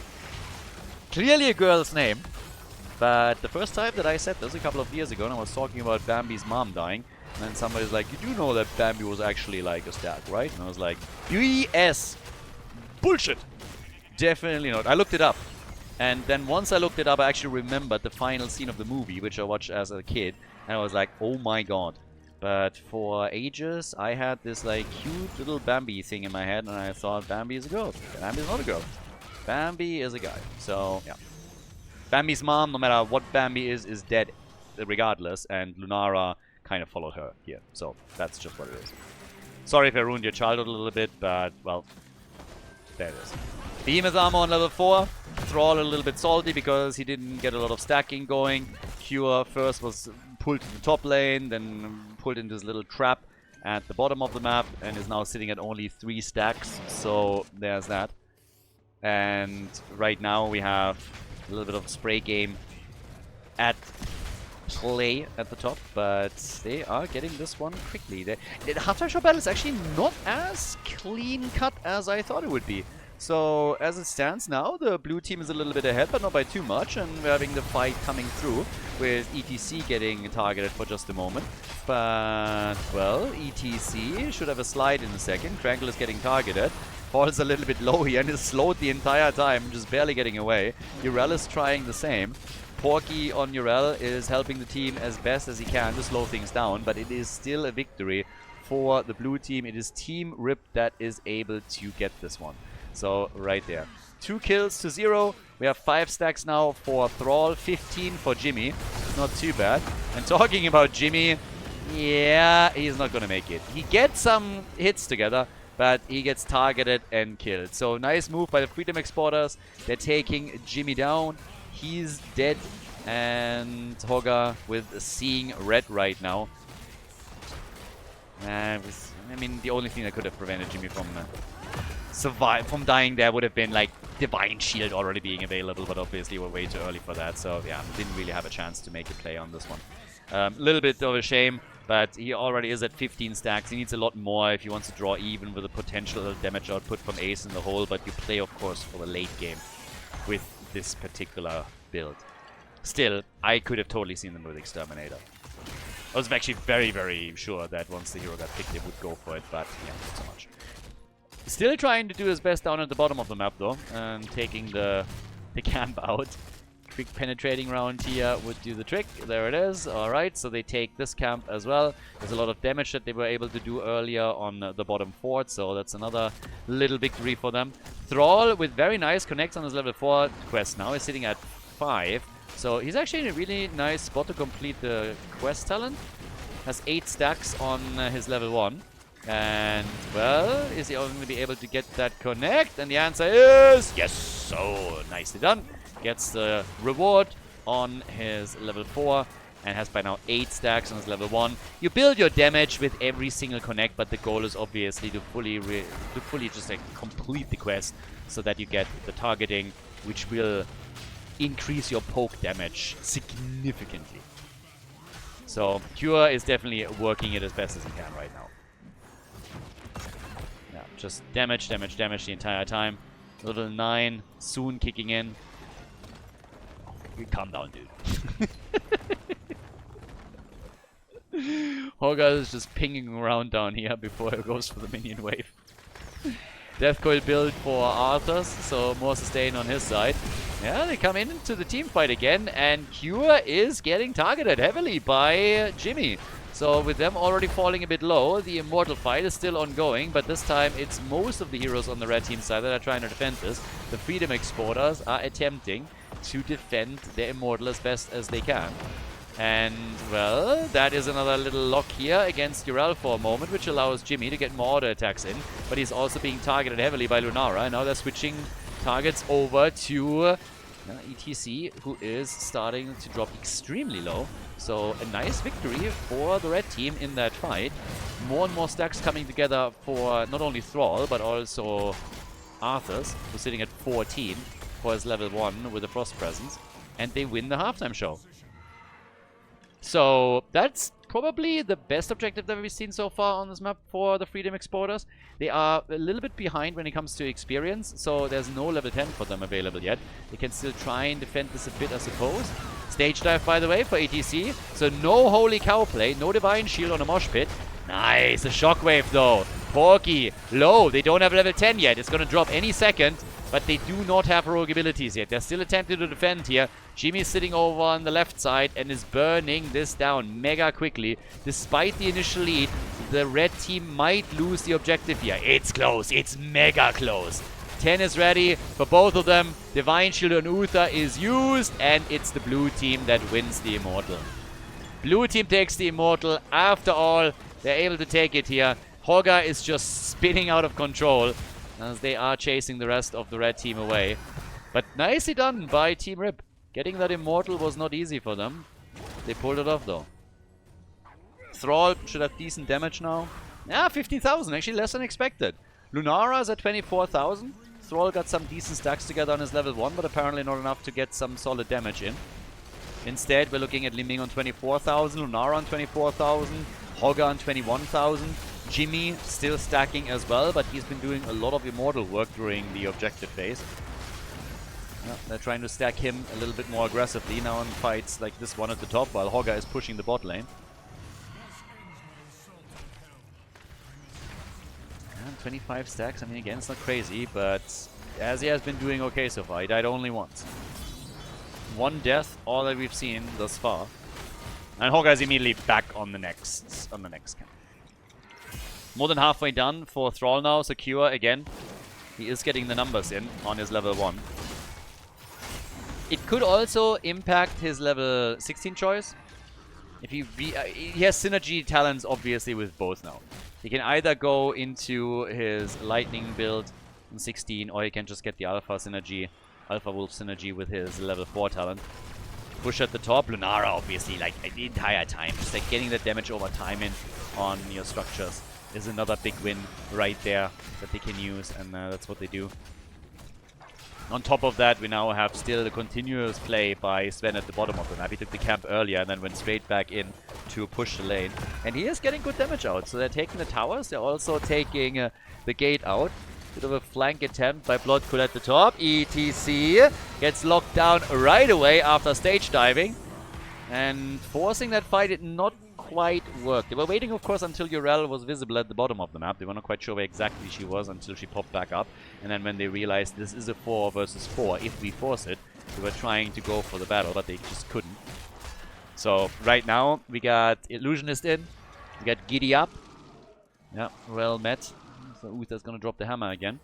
Clearly a girl's name. But the first time that I said this a couple of years ago, and I was talking about Bambi's mom dying, and then somebody's like, you do know that Bambi was actually like a stack, right? And I was like, BS! Bullshit! Definitely not. I looked it up. And then once I looked it up, I actually remembered the final scene of the movie, which I watched as a kid. And I was like, oh my god. But for ages, I had this like cute little Bambi thing in my head, and I thought Bambi is a girl. Bambi is not a girl. Bambi is a guy. So, yeah. Bambi's mom, no matter what Bambi is dead regardless, and Lunara kind of followed her here. So, that's just what it is. Sorry if I ruined your childhood a little bit, but, well, there it is. Behemoth armor on level 4. Thrall a little bit salty because he didn't get a lot of stacking going. Cure first was pulled to the top lane, then pulled into this little trap at the bottom of the map, and is now sitting at only 3 stacks. So there's that. And right now we have a little bit of spray game at play at the top, but they are getting this one quickly. The halftime shot battle is actually not as clean cut as I thought it would be. So as it stands now, the blue team is a little bit ahead, but not by too much, and we're having the fight coming through with ETC getting targeted for just a moment. But, well, ETC should have a slide in a second. Crankle is getting targeted. Falls a little bit low here and is slowed the entire time, just barely getting away. Urel is trying the same. Porky on Urel is helping the team as best as he can to slow things down, but it is still a victory for the blue team. It is Team Rip that is able to get this one. So, right there. 2 kills to 0. We have 5 stacks now for Thrall, 15 for Jimmy. Not too bad. And talking about Jimmy, yeah, he's not going to make it. He gets some hits together, but he gets targeted and killed. So, nice move by the Freedom Exporters. They're taking Jimmy down. He's dead. And Hogger with seeing red right now. I mean, the only thing that could have prevented Jimmy from dying there would have been like Divine Shield already being available, but obviously we're way too early for that, so yeah, didn't really have a chance to make a play on this one. A little bit of a shame, but he already is at 15 stacks. He needs a lot more if he wants to draw even with a potential damage output from Ace in the hole, but you play, of course, for the late game with this particular build. Still, I could have totally seen them with Exterminator. I was actually very, very sure that once the hero got picked, they would go for it, but yeah, not so much. Still trying to do his best down at the bottom of the map, though, and taking the camp out. Quick penetrating round here would do the trick. There it is. Alright, so they take this camp as well. There's a lot of damage that they were able to do earlier on the bottom fort, so that's another little victory for them. Thrall with very nice connects on his level 4 quest now. He's sitting at 5. So he's actually in a really nice spot to complete the quest talent. Has 8 stacks on his level 1. And, well, is he only going to be able to get that connect? And the answer is yes! So, nicely done. Gets the reward on his level 4 and has by now 8 stacks on his level 1. You build your damage with every single connect, but the goal is obviously to fully just like complete the quest so that you get the targeting, which will increase your poke damage significantly. So, Cure is definitely working it as best as he can right now. Yeah, just damage the entire time. Little 9 soon kicking in. Calm down, dude. Hogger is just pinging around down here before he goes for the minion wave. Death Coil build for Arthurs, so more sustain on his side. Yeah, they come into the team fight again, and Cure is getting targeted heavily by Jimmy. So with them already falling a bit low, the Immortal fight is still ongoing, but this time it's most of the heroes on the red team side that are trying to defend this. The Freedom Exporters are attempting to defend their Immortal as best as they can. And, well, that is another little lock here against Urel for a moment, which allows Jimmy to get more auto attacks in. But he's also being targeted heavily by Lunara. Now they're switching targets over to ETC, who is starting to drop extremely low. So a nice victory for the red team in that fight. More and more stacks coming together for not only Thrall, but also Arthurs, who's sitting at 14 for his level 1 with a Frost Presence. And they win the halftime show. So that's probably the best objective that we've seen so far on this map for the Freedom Exporters. They are a little bit behind when it comes to experience, so there's no level 10 for them available yet. They can still try and defend this a bit, I suppose. Stage dive, by the way, for ATC. So no Holy Cow play, no Divine Shield on a Mosh Pit. Nice, a Shockwave though. Porky, low, they don't have level 10 yet. It's going to drop any second, but they do not have heroic abilities yet. They're still attempting to defend here. Jimmy's sitting over on the left side and is burning this down mega quickly. Despite the initial lead, the red team might lose the objective here. It's close. It's mega close. 10 is ready for both of them. Divine Shield on Uther is used, and it's the blue team that wins the Immortal. Blue team takes the Immortal. After all, they're able to take it here. Hogger is just spinning out of control as they are chasing the rest of the red team away. But nicely done by Team Rip. Getting that Immortal was not easy for them. They pulled it off though. Thrall should have decent damage now. Yeah, 15,000, actually less than expected. Lunara is at 24,000. Thrall got some decent stacks together on his level 1, but apparently not enough to get some solid damage in. Instead, we're looking at Liming on 24,000, Lunara on 24,000, Hogger on 21,000. Jimmy still stacking as well, but he's been doing a lot of Immortal work during the objective phase. Yeah, they're trying to stack him a little bit more aggressively now in fights like this one at the top, while Hogger is pushing the bot lane. And 25 stacks, I mean, again, it's not crazy, but as he has been doing okay so far. He died only once. One death, all that we've seen thus far. And Hogger is immediately back on the next camp. More than halfway done for Thrall now, secure again. He is getting the numbers in on his level 1. It could also impact his level 16 choice. If he has synergy talents obviously with both now. He can either go into his lightning build in 16, or he can just get the alpha synergy, alpha wolf synergy with his level 4 talent. Push at the top, Lunara obviously like the entire time, just like getting the damage over time in on your structures is another big win right there that they can use, and that's what they do. On top of that, we now have still the continuous play by Sven at the bottom of the map. He took the camp earlier and then went straight back in to push the lane. And he is getting good damage out. So they're taking the towers. They're also taking the gate out. Bit of a flank attempt by Bloodcool at the top. ETC gets locked down right away after stage diving. And forcing that fight did not quite work. They were waiting, of course, until Urel was visible at the bottom of the map. They were not quite sure where exactly she was until she popped back up. And then when they realized this is a 4 versus 4, if we force it, they were trying to go for the battle, but they just couldn't. So right now, we got Illusionist in. We got Giddy up. Yeah, well met. So Uther's gonna drop the hammer again.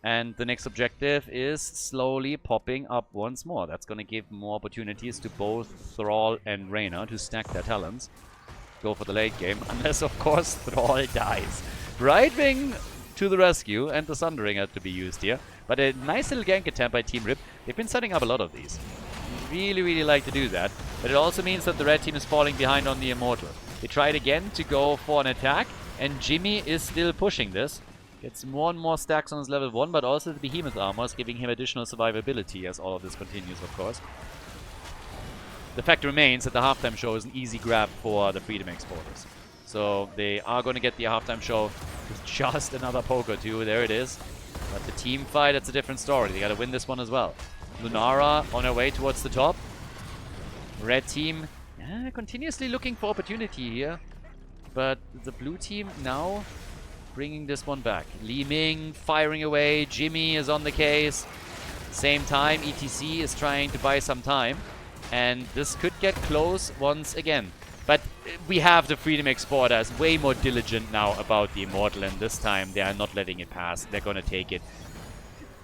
And the next objective is slowly popping up once more. That's gonna give more opportunities to both Thrall and Reyna to stack their talents. Go for the late game, unless of course Thrall dies. Brightwing to the rescue, and the Sundering had to be used here. But a nice little gank attempt by Team Rip. They've been setting up a lot of these. Really like to do that. But it also means that the red team is falling behind on the Immortal. They tried again to go for an attack, and Jimmy is still pushing this. Gets more and more stacks on his level 1, but also the Behemoth armor is giving him additional survivability as all of this continues, of course. The fact remains that the halftime show is an easy grab for the Freedom Exporters. So they are going to get the halftime show with just another poke or two. There it is. But the team fight, that's a different story. They got to win this one as well. Lunara on her way towards the top. Red team continuously looking for opportunity here. But the blue team now bringing this one back. Li Ming firing away. Jimmy is on the case. Same time, ETC is trying to buy some time. And this could get close once again. But we have the Freedom Exporters way more diligent now about the Immortal, and this time they are not letting it pass. They're gonna take it.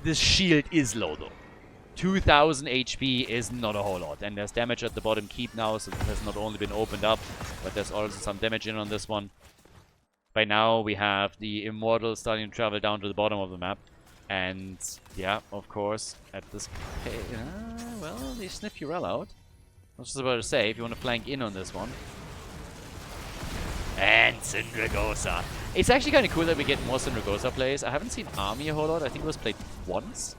This shield is low though. 2000 HP is not a whole lot. And there's damage at the bottom keep now, so this has not only been opened up, but there's also some damage in on this one. By now we have the Immortal starting to travel down to the bottom of the map. And yeah, of course, at this well, they sniff Urel out. I was just about to say, if you want to flank in on this one. And Syndragosa. It's actually kind of cool that we get more Syndragosa plays. I haven't seen Army a whole lot. I think it was played once.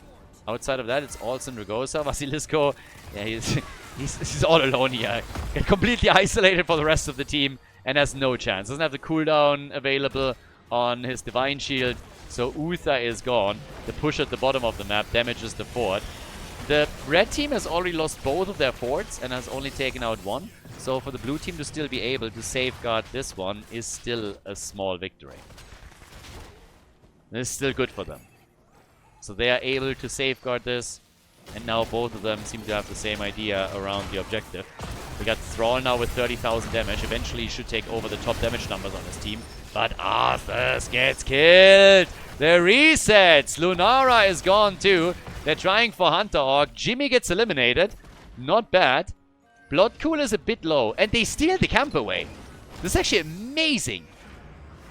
Outside of that, it's all Syndragosa. Vasilisko, yeah, he's all alone here. Get completely isolated for the rest of the team and has no chance. Doesn't have the cooldown available on his Divine Shield. So Uther is gone. The push at the bottom of the map damages the fort. The red team has already lost both of their forts and has only taken out one. So for the blue team to still be able to safeguard this one is still a small victory. This is still good for them. So they are able to safeguard this. And now both of them seem to have the same idea around the objective. We got Thrall now with 30,000 damage. Eventually he should take over the top damage numbers on his team. But Arthas gets killed. The resets. Lunara is gone too. They're trying for Hunter Orc. Jimmy gets eliminated. Not bad. Bloodcool is a bit low. And they steal the camp away. This is actually amazing.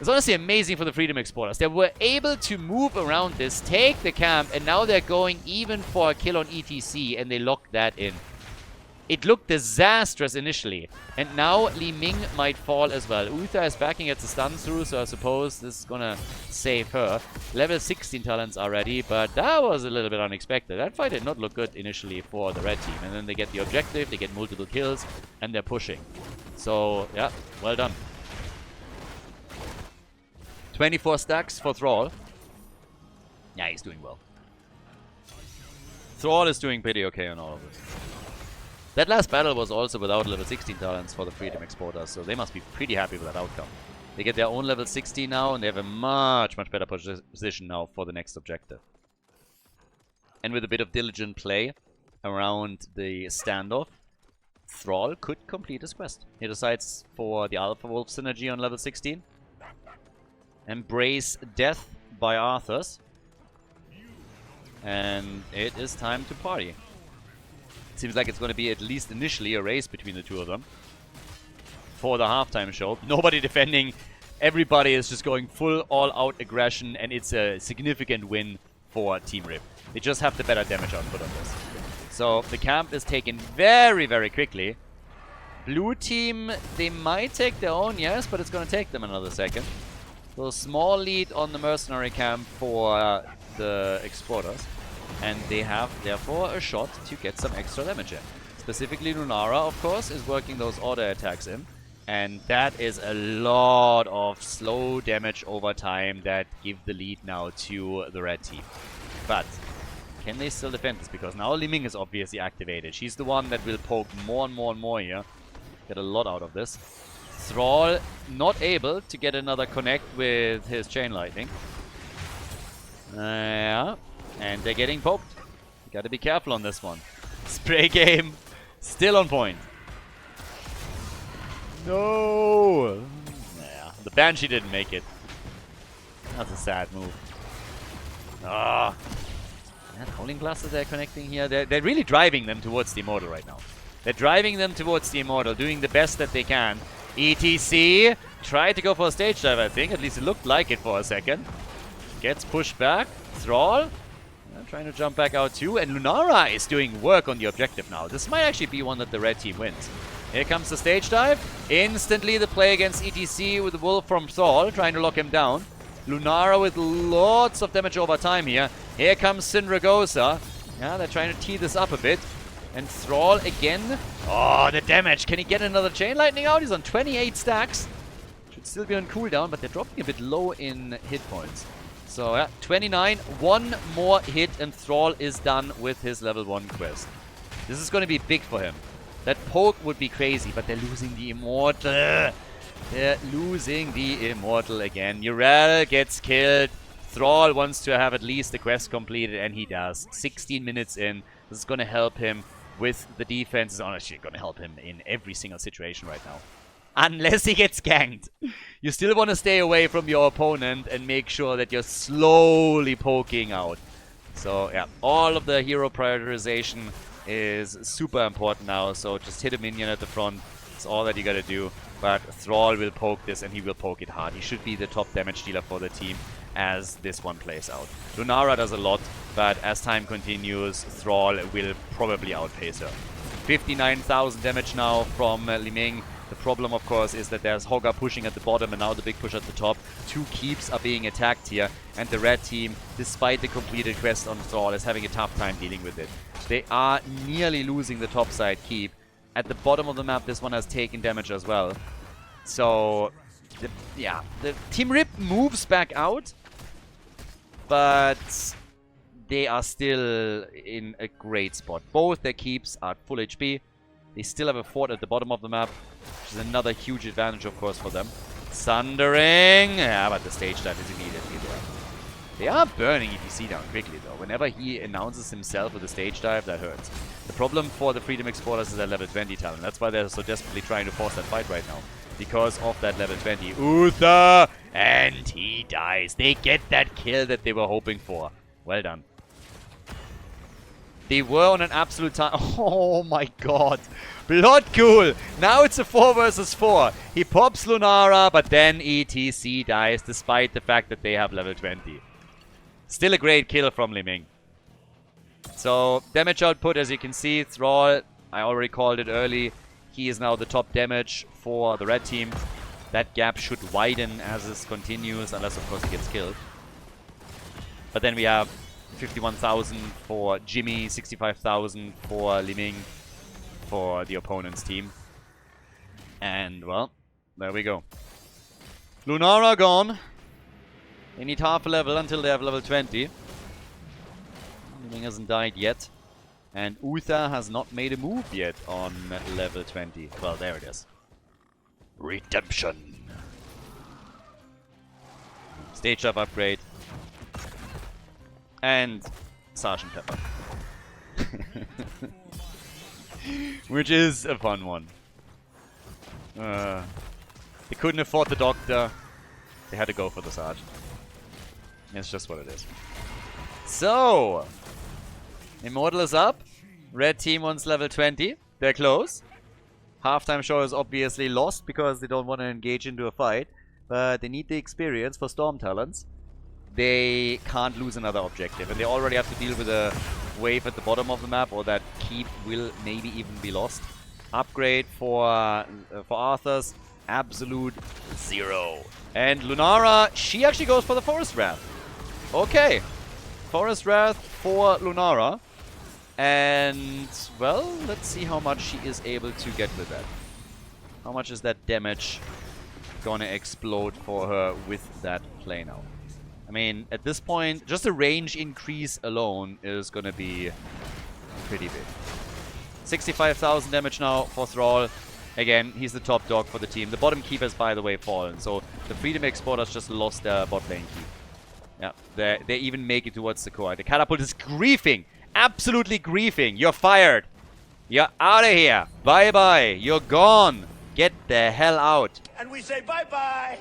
It's honestly amazing for the Freedom Exporters. They were able to move around this, take the camp, and now they're going even for a kill on ETC, and they locked that in. It looked disastrous initially, and now Li Ming might fall as well. Uther is backing at the stun through, so I suppose this is gonna save her. Level 16 talents are ready, but that was a little bit unexpected. That fight did not look good initially for the red team, and then they get the objective, they get multiple kills, and they're pushing. So, yeah, well done. 24 stacks for Thrall. Yeah, he's doing well. Thrall is doing pretty okay on all of this. That last battle was also without level 16 talents for the Freedom Exporters, so they must be pretty happy with that outcome. They get their own level 16 now, and they have a much better position now for the next objective. And with a bit of diligent play around the standoff, Thrall could complete his quest. He decides for the Alpha Wolf synergy on level 16. Embrace death by Arthas. And it is time to party. Seems like it's going to be at least initially a race between the two of them. For the halftime show. Nobody defending. Everybody is just going full all-out aggression, and it's a significant win for Team Rip. They just have the better damage output on this. So the camp is taken very quickly. Blue team, they might take their own, yes, but it's going to take them another second. So small lead on the mercenary camp for the exporters. And they have, therefore, a shot to get some extra damage in. Specifically, Lunara, of course, is working those auto attacks in. And that is a lot of slow damage over time that give the lead now to the red team. But can they still defend this? Because now Li Ming is obviously activated. She's the one that will poke more and more here. Get a lot out of this. Thrall not able to get another connect with his Chain Lightning. Yeah. And they're getting poked. You gotta be careful on this one. Spray game still on point. No! Yeah, the Banshee didn't make it. That's a sad move. Ah! That Howling Blast that they're connecting here, they're really driving them towards the Immortal right now. They're driving them towards the Immortal, doing the best that they can. ETC tried to go for a stage dive, I think. At least it looked like it for a second. Gets pushed back. Thrall trying to jump back out too. And Lunara is doing work on the objective now. This might actually be one that the red team wins. Here comes the stage dive. Instantly the play against ETC with the Wolf from Thrall, trying to lock him down. Lunara with lots of damage over time here. Here comes Syndragosa. Yeah, they're trying to tee this up a bit. And Thrall again. Oh, the damage. Can he get another Chain Lightning out? He's on 28 stacks. Should still be on cooldown, but they're dropping a bit low in hit points. So, yeah, 29. One more hit and Thrall is done with his level 1 quest. This is going to be big for him. That poke would be crazy, but they're losing the Immortal. They're losing the Immortal again. Yrel gets killed. Thrall wants to have at least the quest completed, and he does. 16 minutes in. This is going to help him with the defense. It's honestly going to help him in every single situation right now. Unless he gets ganked. You still want to stay away from your opponent and make sure that you're slowly poking out. So, yeah, all of the hero prioritization is super important now. So just hit a minion at the front. That's all that you gotta do. But Thrall will poke this, and he will poke it hard. He should be the top damage dealer for the team as this one plays out. Lunara does a lot, but as time continues, Thrall will probably outpace her. 59,000 damage now from Li Ming. The problem, of course, is that there's Hogger pushing at the bottom and now the big push at the top. Two keeps are being attacked here, and the red team, despite the completed quest on Thrall, is having a tough time dealing with it. They are nearly losing the top side keep. At the bottom of the map, this one has taken damage as well. So, the Team Rip moves back out, but they are still in a great spot. Both their keeps are full HP. They still have a fort at the bottom of the map, which is another huge advantage, of course, for them. Sundering! Yeah, but the stage dive is immediately there. They are burning ETC down quickly, though. Whenever he announces himself with a stage dive, that hurts. The problem for the Freedom Exporters is their level 20 talent. That's why they're so desperately trying to force that fight right now. Because of that level 20. Uther! And he dies. They get that kill that they were hoping for. Well done. They were on an absolute time. Oh my god. Blood cool. Now it's a 4 versus 4. He pops Lunara, but then ETC dies despite the fact that they have level 20. Still a great kill from Li Ming. So, damage output, as you can see, Thrall, I already called it early. He is now the top damage for the red team. That gap should widen as this continues, unless of course he gets killed. But then we have 51,000 for Jimmy, 65,000 for Li Ming, for the opponent's team. And, well, there we go. Lunara gone. They need half a level until they have level 20. Ling hasn't died yet. And Uther has not made a move yet on level 20. Well, there it is. Redemption. Stage up upgrade. And Sergeant Pepper. Which is a fun one. They couldn't afford the doctor. They had to go for the sergeant. It's just what it is. So, Immortal is up. Red team wants level 20. They're close. Halftime show is obviously lost because they don't want to engage into a fight. But they need the experience for Storm Talons. They can't lose another objective. And they already have to deal with a wave at the bottom of the map, or that keep will maybe even be lost. Upgrade for Arthur's absolute 0. And Lunara, she actually goes for the Forest Wrath. Okay. Forest Wrath for Lunara. And, well, let's see how much she is able to get with that. How much is that damage gonna explode for her with that play now? I mean, at this point, just the range increase alone is gonna be pretty big. 65,000 damage now for Thrall. Again, he's the top dog for the team. The bottom keep has, by the way, fallen. So the Freedom Exporters just lost their bot lane keep. Yeah, they even make it towards the core. The Catapult is griefing. Absolutely griefing. You're fired. You're out of here. Bye-bye. You're gone. Get the hell out. And we say bye-bye.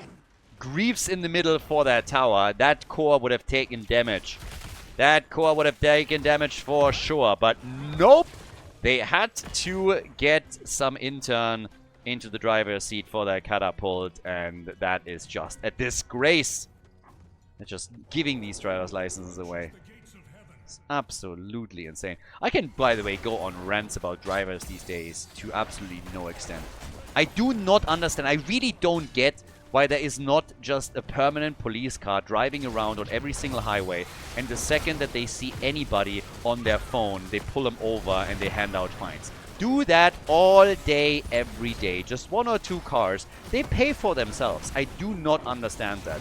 Griefs in the middle for that tower. That core would have taken damage. That core would have taken damage for sure. But nope. They had to get some intern into the driver's seat for that catapult. And that is just a disgrace. They're just giving these driver's licenses away. It's absolutely insane. I can, by the way, go on rants about drivers these days to absolutely no extent. I do not understand. I really don't get why there is not just a permanent police car driving around on every single highway, and the second that they see anybody on their phone, they pull them over and they hand out fines. Do that all day, every day. Just 1 or 2 cars. They pay for themselves. I do not understand that.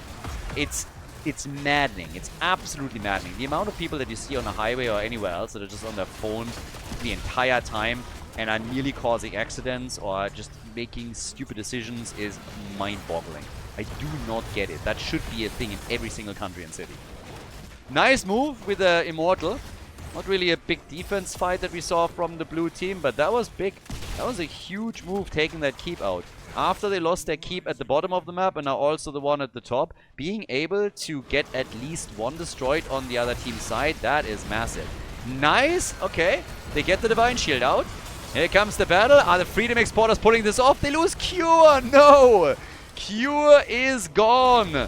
It's maddening. It's absolutely maddening. The amount of people that you see on the highway or anywhere else that are just on their phone the entire time and are nearly causing accidents or just making stupid decisions is mind-boggling. I do not get it. That should be a thing in every single country and city. Nice move with the Immortal. Not really a big defense fight that we saw from the blue team, but that was big. That was a huge move, taking that keep out. After they lost their keep at the bottom of the map and now also the one at the top, being able to get at least one destroyed on the other team's side, that is massive. Nice. Okay. They get the Divine Shield out. Here comes the battle. Are the Freedom Exporters pulling this off? They lose Cure. No. Cure is gone.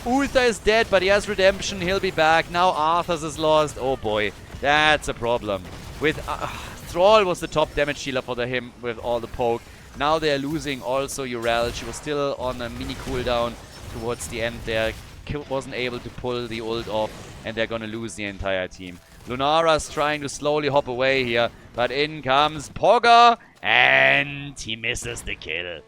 Uther is dead, but he has Redemption. He'll be back. Now Arthur's is lost. Oh boy. That's a problem. With Thrall was the top damage dealer for him with all the poke. Now they're losing also Urel. She was still on a mini cooldown towards the end there. Wasn't able to pull the ult off, and they're gonna lose the entire team. Lunara's trying to slowly hop away here, but in comes Pogger, and he misses the kill.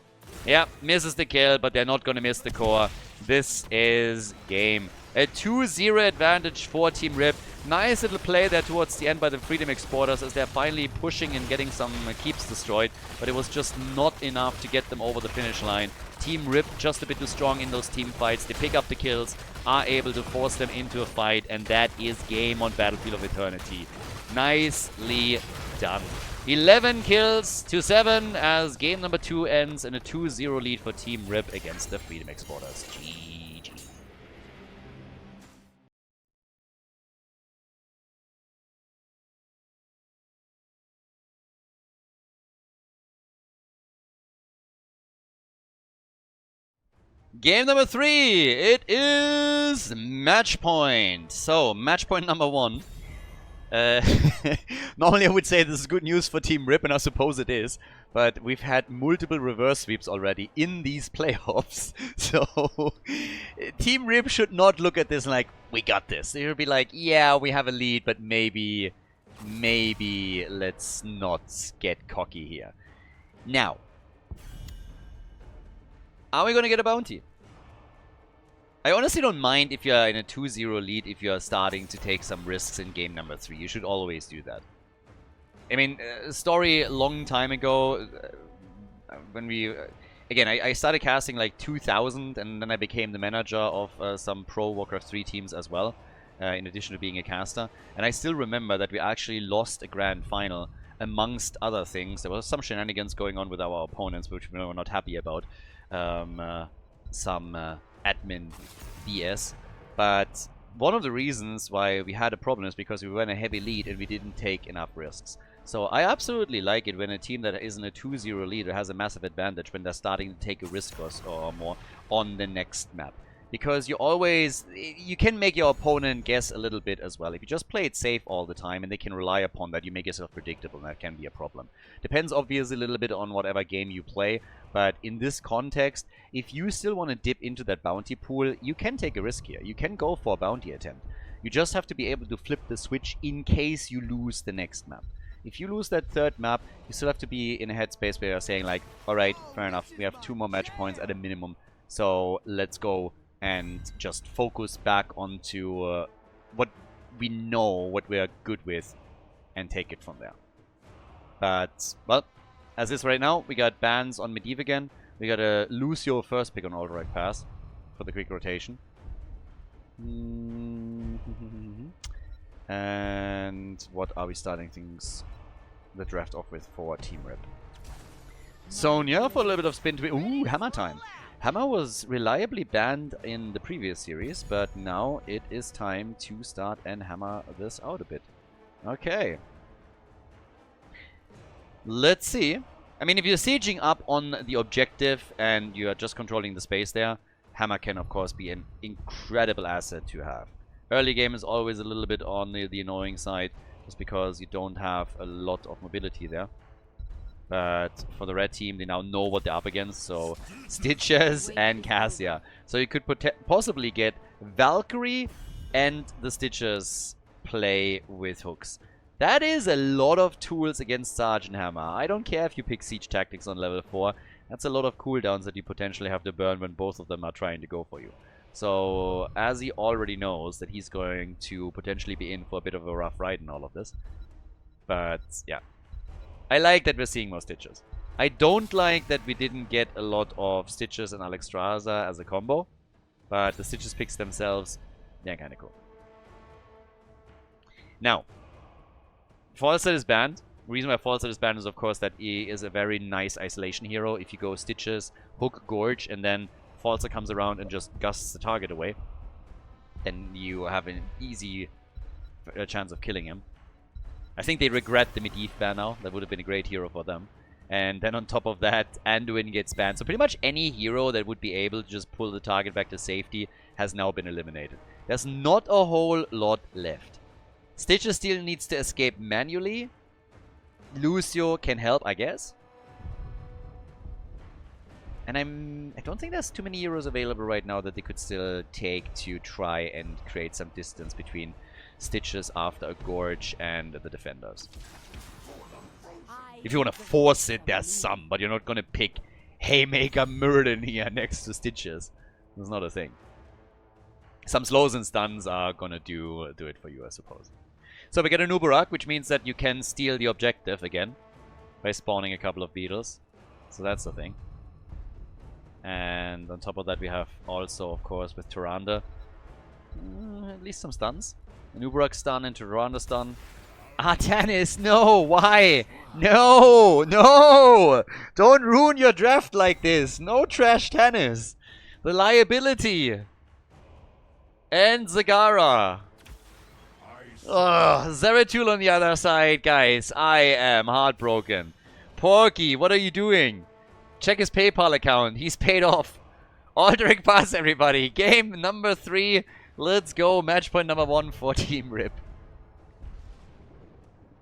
Yeah, misses the kill, but they're not gonna miss the core. This is game. A 2-0 advantage for Team Rip. Nice little play there towards the end by the Freedom Exporters as they're finally pushing and getting some keeps destroyed. But it was just not enough to get them over the finish line. Team Rip just a bit too strong in those team fights. They pick up the kills, are able to force them into a fight. And that is game on Battlefield of Eternity. Nicely done. 11 kills to 7 as game number 2 ends in a 2-0 lead for Team Rip against the Freedom Exporters. GG. Game number 3, it is match point. So, match point number 1. Normally I would say this is good news for Team Rip, and I suppose it is. But we've had multiple reverse sweeps already in these playoffs. So, Team Rip should not look at this like, we got this. They should be like, yeah, we have a lead, but maybe let's not get cocky here. Now, are we going to get a bounty? I honestly don't mind if you're in a 2-0 lead if you're starting to take some risks in game number 3. You should always do that. I mean, story a long time ago, when we... again, I started casting like 2000, and then I became the manager of some pro Warcraft 3 teams as well, in addition to being a caster. And I still remember that we actually lost a grand final, amongst other things. There was some shenanigans going on with our opponents, which we were not happy about. Some admin BS. But one of the reasons why we had a problem is because we were in a heavy lead and we didn't take enough risks. So I absolutely like it when a team that is in a 2-0 lead or has a massive advantage when they're starting to take a risk or more on the next map. Because you can make your opponent guess a little bit as well. If you just play it safe all the time and they can rely upon that, you make yourself predictable, and that can be a problem. Depends obviously a little bit on whatever game you play, but in this context, if you still want to dip into that bounty pool, you can take a risk here. You can go for a bounty attempt. You just have to be able to flip the switch in case you lose the next map. If you lose that third map, you still have to be in a headspace where you're saying like, alright, fair enough, we have 2 more match points at a minimum, so let's go and just focus back onto what we know, what we're good with, and take it from there. But, well, as is right now, we got bans on Medivh again. We got a Lucio first pick on All Direct Pass for the quick rotation. And what are we starting the draft off with for Team Rip? Sonya for a little bit of spin to... Ooh, Hammer time. Hammer was reliably banned in the previous series, but now it is time to start and hammer this out a bit. Okay. Let's see. I mean, if you're sieging up on the objective and you are just controlling the space there, Hammer can, of course, be an incredible asset to have. Early game is always a little bit on the annoying side, just because you don't have a lot of mobility there. But for the red team, they now know what they're up against, so Stitches and Cassia. So you could possibly get Valkyrie and the Stitches play with hooks. That is a lot of tools against Sergeant Hammer. I don't care if you pick Siege Tactics on level 4. That's a lot of cooldowns that you potentially have to burn when both of them are trying to go for you. So, as he already knows that he's going to potentially be in for a bit of a rough ride in all of this. But, yeah. I like that we're seeing more Stitches. I don't like that we didn't get a lot of Stitches and Alexstrasza as a combo. But the Stitches picks themselves, they're kind of cool. Now, Falset is banned. The reason why Falset is banned is, of course, that he is a very nice isolation hero. If you go Stitches, Hook, Gorge, and then Falset comes around and just gusts the target away, then you have an easy chance of killing him. I think they regret the Medivh ban now. That would have been a great hero for them. And then on top of that, Anduin gets banned. So pretty much any hero that would be able to just pull the target back to safety has now been eliminated. There's not a whole lot left. Stitches still needs to escape manually. Lucio can help, I guess. And I don't think there's too many heroes available right now that they could still take to try and create some distance between Stitches after a Gorge and the defenders. If you want to force it, there's some, but you're not going to pick Haymaker Merlin here next to Stitches. That's not a thing. Some slows and stuns are going to do it for you, I suppose. So we get a Nubarak, which means that you can steal the objective again by spawning a couple of beetles. So that's the thing. And on top of that, we have also, of course, with Tyrande, at least some stuns. An Nubarak stun into Tyrande stun. Ah, Tannis, no, why? No, no! Don't ruin your draft like this. No trash Tannis. The liability. And Zagara. Ugh, Zeratul on the other side, guys. I am heartbroken. Porky, what are you doing? Check his PayPal account. He's paid off. All direct pass, everybody. Game number 3. Let's go. Match point number 1 for Team Rip.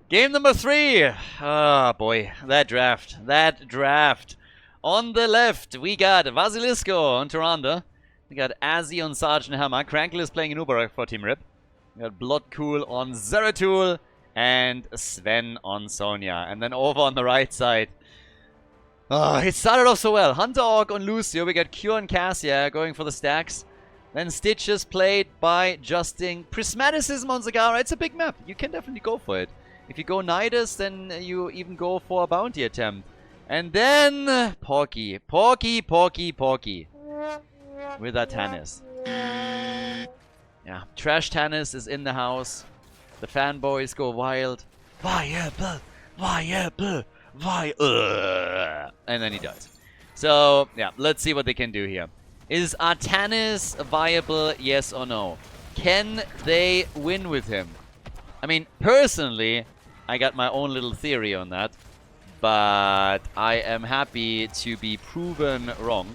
Game number 3. Ah, boy. That draft. That draft. On the left, we got Vasilisco on Tyrande. We got Azzy on Sergeant Hammer. Crankle is playing Nubarak for Team Rip. We got Bloodcool on Zeratul. And Sven on Sonya. And then over on the right side, oh, it started off so well. Hunter Orc on Lucio. We got Q on Cassia going for the stacks. Then Stitches played by Justin. Prismaticism on Zagara. It's a big map. You can definitely go for it. If you go Nidus, then you even go for a bounty attempt. And then Porky. Porky. With that Tannis. Yeah, Trash Tannis is in the house. The fanboys go wild. Viable. And then he dies. So, yeah, let's see what they can do here. Is Artanis viable, yes or no? Can they win with him? I mean, personally, I got my own little theory on that. But I am happy to be proven wrong.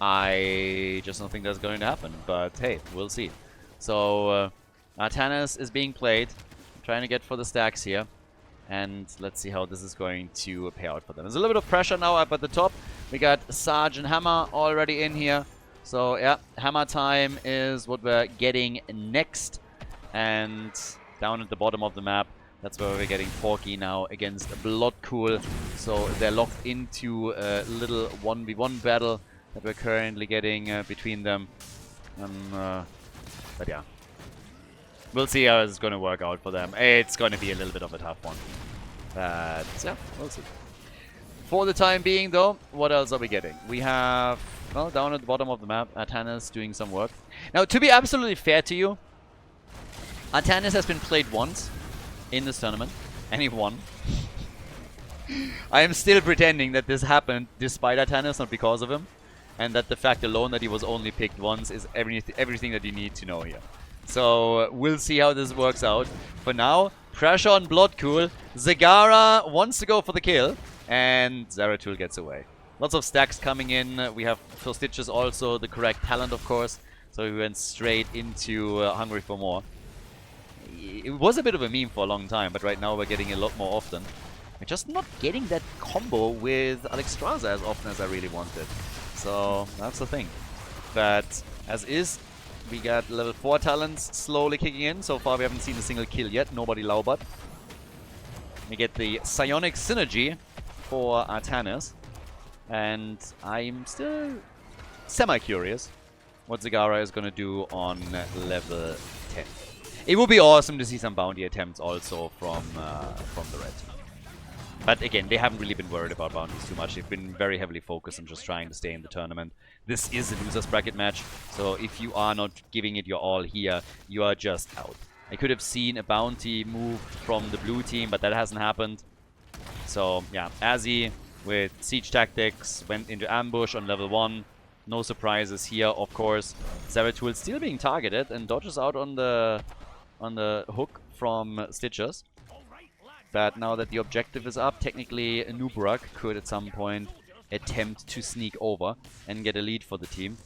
I just don't think that's going to happen. But hey, we'll see. So, Artanis is being played. Trying to get for the stacks here. And let's see how this is going to pay out for them. There's a little bit of pressure now up at the top. We got Sergeant Hammer already in here. So, yeah, Hammer time is what we're getting next. And down at the bottom of the map, that's where we're getting Porky now against Bloodcool. So, they're locked into a little 1v1 battle that we're currently getting between them. But yeah. We'll see how it's going to work out for them. It's going to be a little bit of a tough one. But yeah, we'll see. For the time being, though, what else are we getting? We have, well, down at the bottom of the map, Artanis doing some work. Now, to be absolutely fair to you, Artanis has been played once in this tournament, and he won. I am still pretending that this happened despite Artanis, not because of him. And that the fact alone that he was only picked once is everything that you need to know here. So, we'll see how this works out. For now, pressure on Bloodcool. Zagara wants to go for the kill. And Zeratul gets away. Lots of stacks coming in. We have for Stitches also the correct talent, of course. So we went straight into Hungry for More. It was a bit of a meme for a long time, but right now we're getting it a lot more often. We're just not getting that combo with Alexstrasza as often as I really wanted. So, that's the thing. But, as is, we got level 4 talents slowly kicking in. So far we haven't seen a single kill yet. Nobody Laubat. We get the Psionic Synergy for Artanis. And I'm still semi-curious what Zagara is going to do on level 10. It would be awesome to see some bounty attempts also from the red team. But again, they haven't really been worried about bounties too much. They've been very heavily focused on just trying to stay in the tournament. This is a loser's bracket match, so if you are not giving it your all here, you are just out. I could have seen a bounty move from the blue team, but that hasn't happened. So, yeah, Azzy with Siege Tactics went into ambush on level 1. No surprises here, of course. Zeratul still being targeted and dodges out on the hook from Stitches. But now that the objective is up, technically Nubrak could at some point attempt to sneak over and get a lead for the team.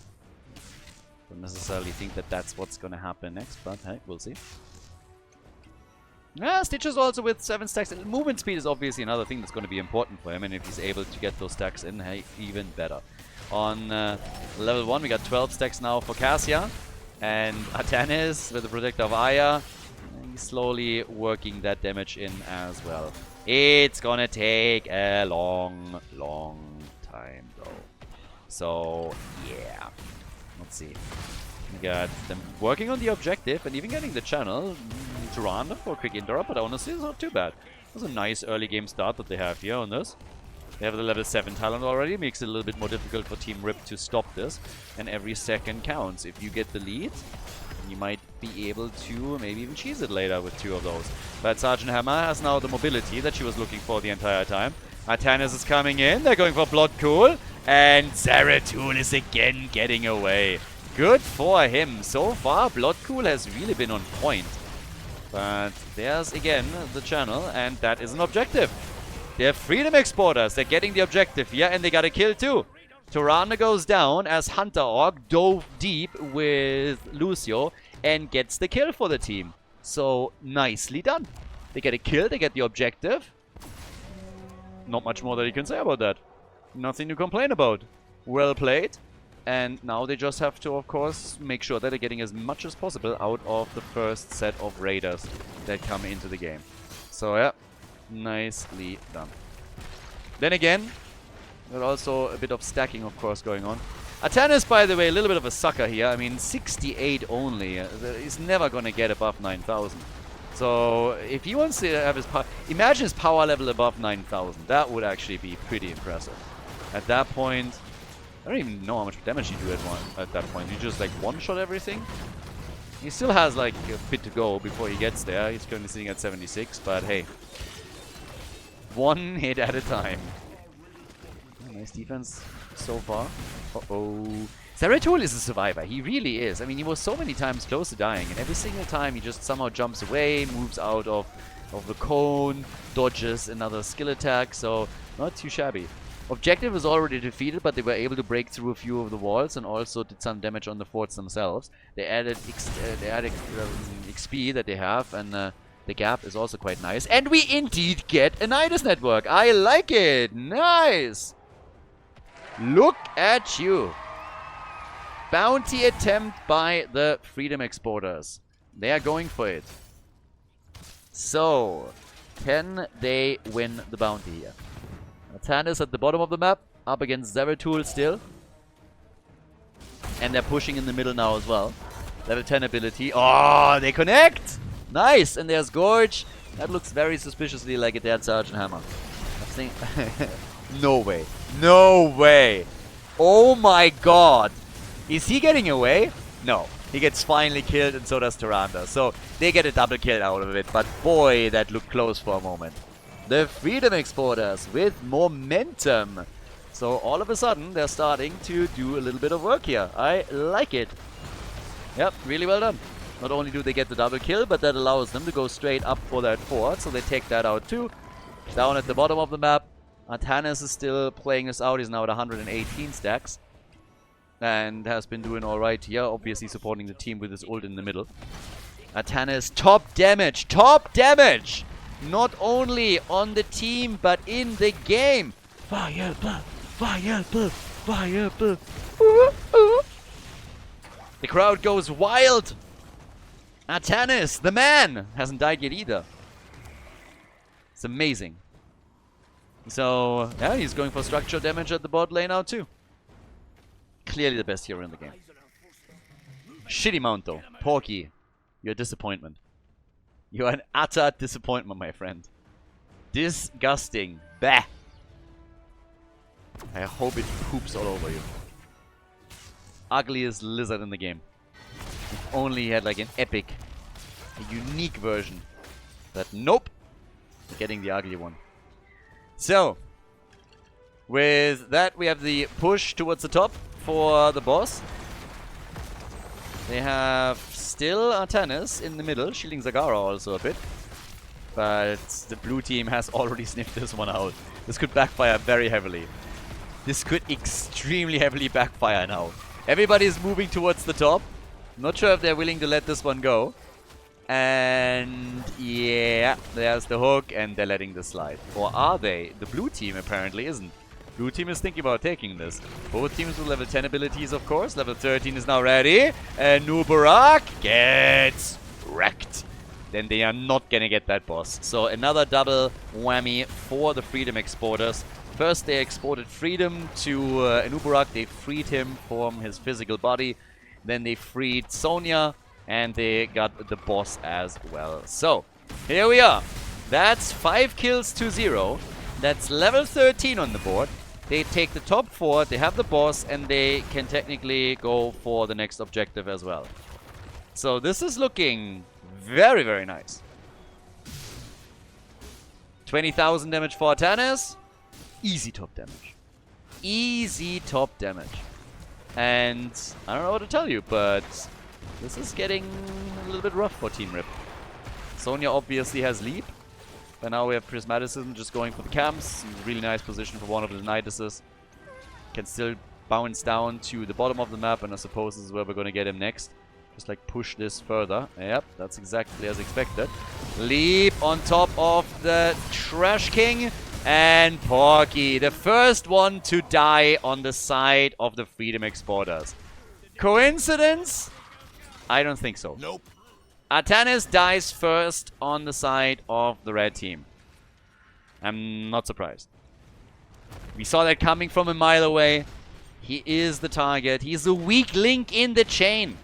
Don't necessarily think that that's what's going to happen next, but hey, we'll see. Yeah, Stitches also with 7 stacks. Movement speed is obviously another thing that's going to be important for him, and if he's able to get those stacks in, hey, even better. On level 1, we got 12 stacks now for Cassia, and Artanis with the Protector of Aya. He's slowly working that damage in as well. It's gonna take a long, long time though. So, yeah. Let's see. We got them working on the objective and even getting the channel. Tyrande for a quick interrupt, but honestly it's not too bad. It was a nice early game start that they have here on this. They have the level 7 talent already, makes it a little bit more difficult for Team Rip to stop this. And every second counts. If you get the lead, you might be able to maybe even cheese it later with 2 of those. But Sergeant Hammer has now the mobility that she was looking for the entire time. Artanis is coming in, they're going for Bloodcool. And Zeratul is again getting away. Good for him. So far, Bloodcool has really been on point. But there's again the channel, and that is an objective. They're Freedom Exporters. They're getting the objective here, and they got a kill too. Tyrande goes down as Hunter Orc dove deep with Lucio and gets the kill for the team. So, nicely done. They get a kill, they get the objective. Not much more that you can say about that. Nothing to complain about. Well played. And now they just have to, of course, make sure that they're getting as much as possible out of the first set of raiders that come into the game. So, yeah. Nicely done. Then again, there's also a bit of stacking, of course, going on. Atanas, by the way, a little bit of a sucker here. I mean, 68 only. He's never going to get above 9,000. So, if he wants to have his power... Imagine his power level above 9,000. That would actually be pretty impressive. At that point... I don't even know how much damage you do at that point. You just, like, one-shot everything? He still has, like, a bit to go before he gets there. He's currently sitting at 76, but hey. One hit at a time. Oh, nice defense so far. Uh-oh. Zeratul is a survivor. He really is. I mean, he was so many times close to dying, and every single time he just somehow jumps away, moves out of the cone, dodges another skill attack, so not too shabby. Objective was already defeated, but they were able to break through a few of the walls and also did some damage on the forts themselves. They added XP that they have, and the gap is also quite nice. And we indeed get a Nidus network. I like it. Nice. Look at you. Bounty attempt by the Freedom Exporters. They are going for it. So, can they win the bounty here? Atanas at the bottom of the map, up against Zeratul still. And they're pushing in the middle now as well. Level 10 ability. Oh, they connect! Nice! And there's Gorge. That looks very suspiciously like a dead Sergeant Hammer. I think... No way. No way! Oh my god! Is he getting away? No. He gets finally killed, and so does Tyrande. So, they get a double kill out of it. But boy, that looked close for a moment. The Freedom Exporters with momentum. So all of a sudden, they're starting to do a little bit of work here. I like it. Yep, really well done. Not only do they get the double kill, but that allows them to go straight up for that fort. So they take that out too. Down at the bottom of the map, Atanas is still playing this out. He's now at 118 stacks. And has been doing alright here. Obviously supporting the team with his ult in the middle. Atanas, top damage! Top damage! Not only on the team, but in the game. Fire, fire, fire, The crowd goes wild. Atanas, the man, hasn't died yet either. It's amazing. So, yeah, he's going for structure damage at the bot lane now too. Clearly the best hero in the game. Shitty mount though. Porky, you're a disappointment. You are an utter disappointment, my friend. Disgusting. Bah. I hope it poops all over you. Ugliest lizard in the game. If only he had like an epic, a unique version. But nope. Getting the ugly one. So, with that we have the push towards the top for the boss. They have still Atanas in the middle, shielding Zagara also a bit. But the blue team has already sniffed this one out. This could backfire very heavily. This could extremely heavily backfire now. Everybody's moving towards the top. Not sure if they're willing to let this one go. And yeah, there's the hook and they're letting this slide. Or are they? The blue team apparently isn't. Blue team is thinking about taking this. Both teams with level 10 abilities, of course. Level 13 is now ready. And Nubarak gets wrecked. Then they are not going to get that boss. So another double whammy for the Freedom Exporters. First they exported Freedom to Nubarak. They freed him from his physical body. Then they freed Sonya. And they got the boss as well. So, here we are. That's 5 kills to 0. That's level 13 on the board. They take the top 4, they have the boss, and they can technically go for the next objective as well. So this is looking very, very nice. 20,000 damage for Atanas. Easy top damage. Easy top damage. And I don't know what to tell you, but this is getting a little bit rough for Team Rip. Sonya obviously has leap. But now we have Prismaticism just going for the camps. Really nice position for one of the Niduses. Can still bounce down to the bottom of the map, and I suppose this is where we're going to get him next. Just like push this further. Yep, that's exactly as expected. Leap on top of the Trash King. And Porky, the first one to die on the side of the Freedom Exporters. Coincidence? I don't think so. Nope. Atanas dies first on the side of the red team. I'm not surprised. We saw that coming from a mile away. He is the target. He's the weak link in the chain.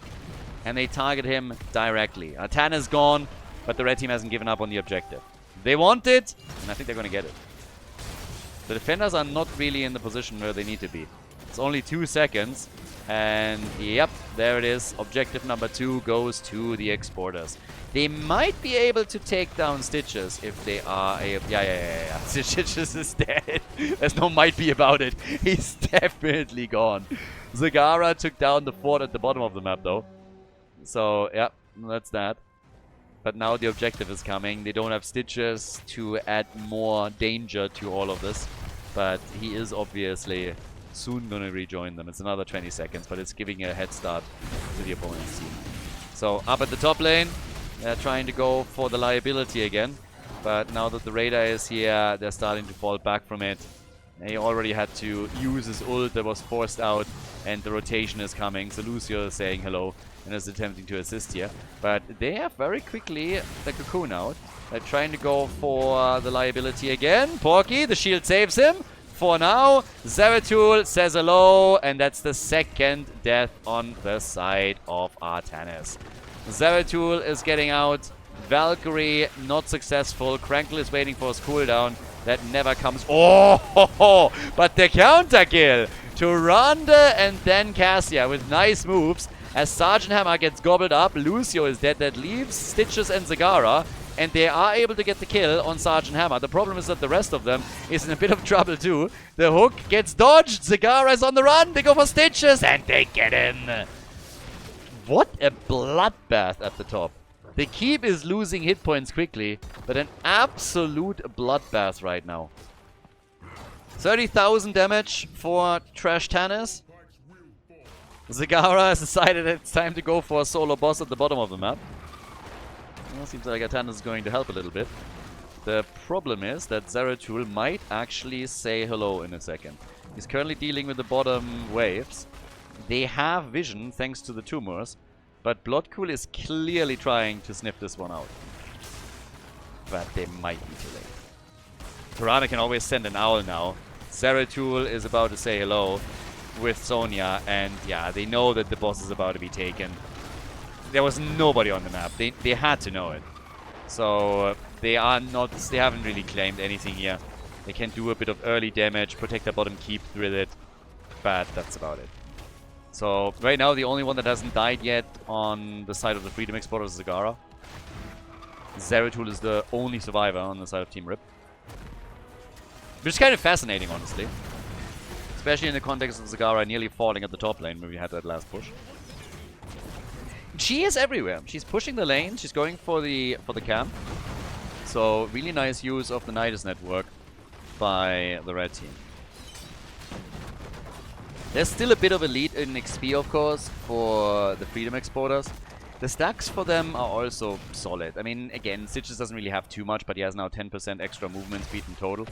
And they target him directly. Artana's gone, but the red team hasn't given up on the objective. They want it, and I think they're going to get it. The defenders are not really in the position where they need to be. It's only 2 seconds. And yep, there it is. Objective number 2 goes to the exporters. They might be able to take down Stitches if they are able. Yeah. Stitches is dead. There's no might be about it. He's definitely gone. Zagara took down the fort at the bottom of the map though. So, yeah, that's that. But now the objective is coming. They don't have Stitches to add more danger to all of this. But he is obviously soon going to rejoin them. It's another 20 seconds, but it's giving a head start to the opponent's team. So, up at the top lane, they're trying to go for the liability again. But now that the Raider is here, they're starting to fall back from it. He already had to use his ult that was forced out, and the rotation is coming. So Lucio is saying hello and is attempting to assist here. But they have very quickly the cocoon out. They're trying to go for the liability again. Porky, the shield saves him. For now, Zeratul says hello, and that's the second death on the side of Artanis. Zeratul is getting out. Valkyrie not successful. Krankle is waiting for his cooldown. That never comes. Oh, but the counter kill to Ronda and then Cassia with nice moves. As Sergeant Hammer gets gobbled up, Lucio is dead. That leaves Stitches and Zagara. And they are able to get the kill on Sergeant Hammer. The problem is that the rest of them is in a bit of trouble too. The hook gets dodged. Zagara is on the run. They go for Stitches and they get him. What a bloodbath at the top. The keep is losing hit points quickly, but an absolute bloodbath right now. 30,000 damage for Trash Tannis. Zagara has decided it's time to go for a solo boss at the bottom of the map. Well, seems like Artanis is going to help a little bit. The problem is that Zeratul might actually say hello in a second. He's currently dealing with the bottom waves. They have vision thanks to the tumors, but Bloodcool is clearly trying to sniff this one out. But they might be too late. Piranha can always send an owl now. Zeratul is about to say hello with Sonya, and yeah, they know that the boss is about to be taken. There was nobody on the map. They had to know it. So they haven't really claimed anything here. They can do a bit of early damage, protect their bottom keep with it, but that's about it. So right now the only one that hasn't died yet on the side of the Freedom Exporter is Zagara. Zeratul is the only survivor on the side of Team Rip. Which is kind of fascinating, honestly. Especially in the context of Zagara nearly falling at the top lane when we had that last push. She is everywhere. She's pushing the lane. She's going for the camp. So really nice use of the Nidus network by the red team. There's still a bit of a lead in XP, of course, for the Freedom Exporters. The stacks for them are also solid. I mean, again, Stitches doesn't really have too much, but he has now 10% extra movement speed in total.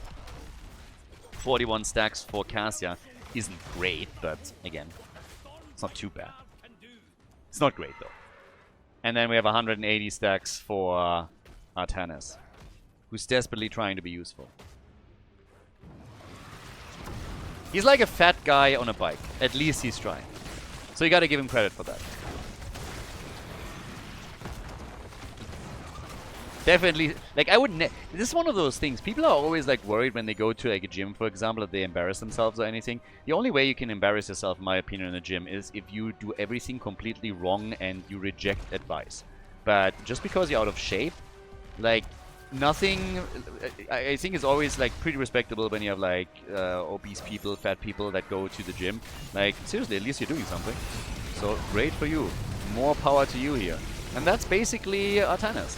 41 stacks for Cassia isn't great, but again, it's not too bad. It's not great, though. And then we have 180 stacks for Artanis, who's desperately trying to be useful. He's like a fat guy on a bike. At least he's trying. So you gotta give him credit for that. Definitely, like, I would this is one of those things. People are always like worried when they go to like a gym, for example, that they embarrass themselves or anything. The only way you can embarrass yourself, in my opinion, in a gym is if you do everything completely wrong and you reject advice. But just because you're out of shape, like, nothing, I think it's always like pretty respectable when you have like obese people, fat people that go to the gym. Like, seriously, at least you're doing something. So great for you. More power to you here. And that's basically Artanis.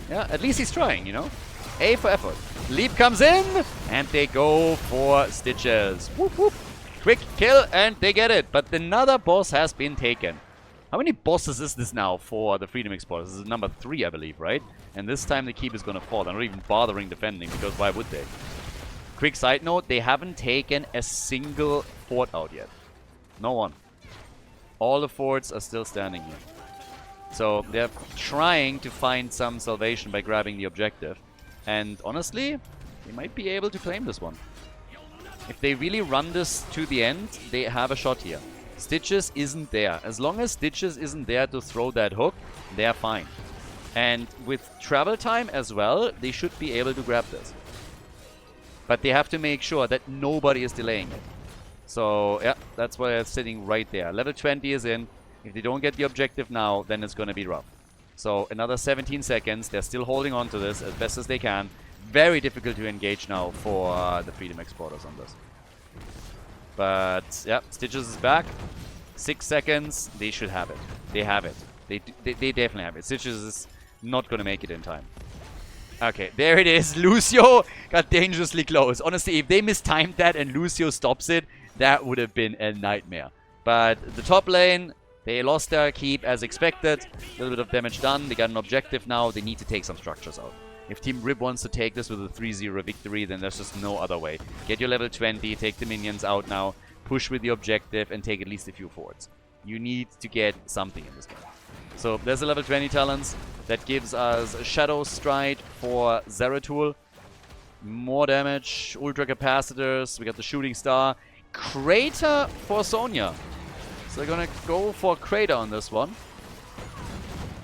Yeah, at least he's trying, you know? A for effort. Leap comes in, and they go for Stitches. Whoop, whoop. Quick kill, and they get it. But another boss has been taken. How many bosses is this now for the Freedom Exporters? This is number 3, I believe, right? And this time the keep is gonna fall. They're not even bothering defending, because why would they? Quick side note, they haven't taken a single fort out yet. No one. All the forts are still standing here. So they're trying to find some salvation by grabbing the objective. And honestly, they might be able to claim this one. If they really run this to the end, they have a shot here. Stitches isn't there. As long as Stitches isn't there to throw that hook, they're fine. And with travel time as well, they should be able to grab this. But they have to make sure that nobody is delaying it. So, yeah, that's why it's sitting right there. Level 20 is in. If they don't get the objective now, then it's going to be rough. So, another 17 seconds. They're still holding on to this as best as they can. Very difficult to engage now for the Freedom Exporters on this. But, yeah, Stitches is back. 6 seconds. They should have it. They have it. They definitely have it. Stitches is not going to make it in time. Okay, there it is. Lucio got dangerously close. Honestly, if they mistimed that and Lucio stops it, that would have been a nightmare. But the top lane, they lost their keep as expected. A little bit of damage done. They got an objective now. They need to take some structures out. If Team Rib wants to take this with a 3-0 victory, then there's just no other way. Get your level 20, take the minions out now, push with the objective, and take at least a few forwards. You need to get something in this game. So there's a level 20 talents. That gives us a Shadow Stride for Zeratul. More damage, Ultra Capacitors, we got the Shooting Star. Crater for Sonya. So they're gonna go for Crater on this one.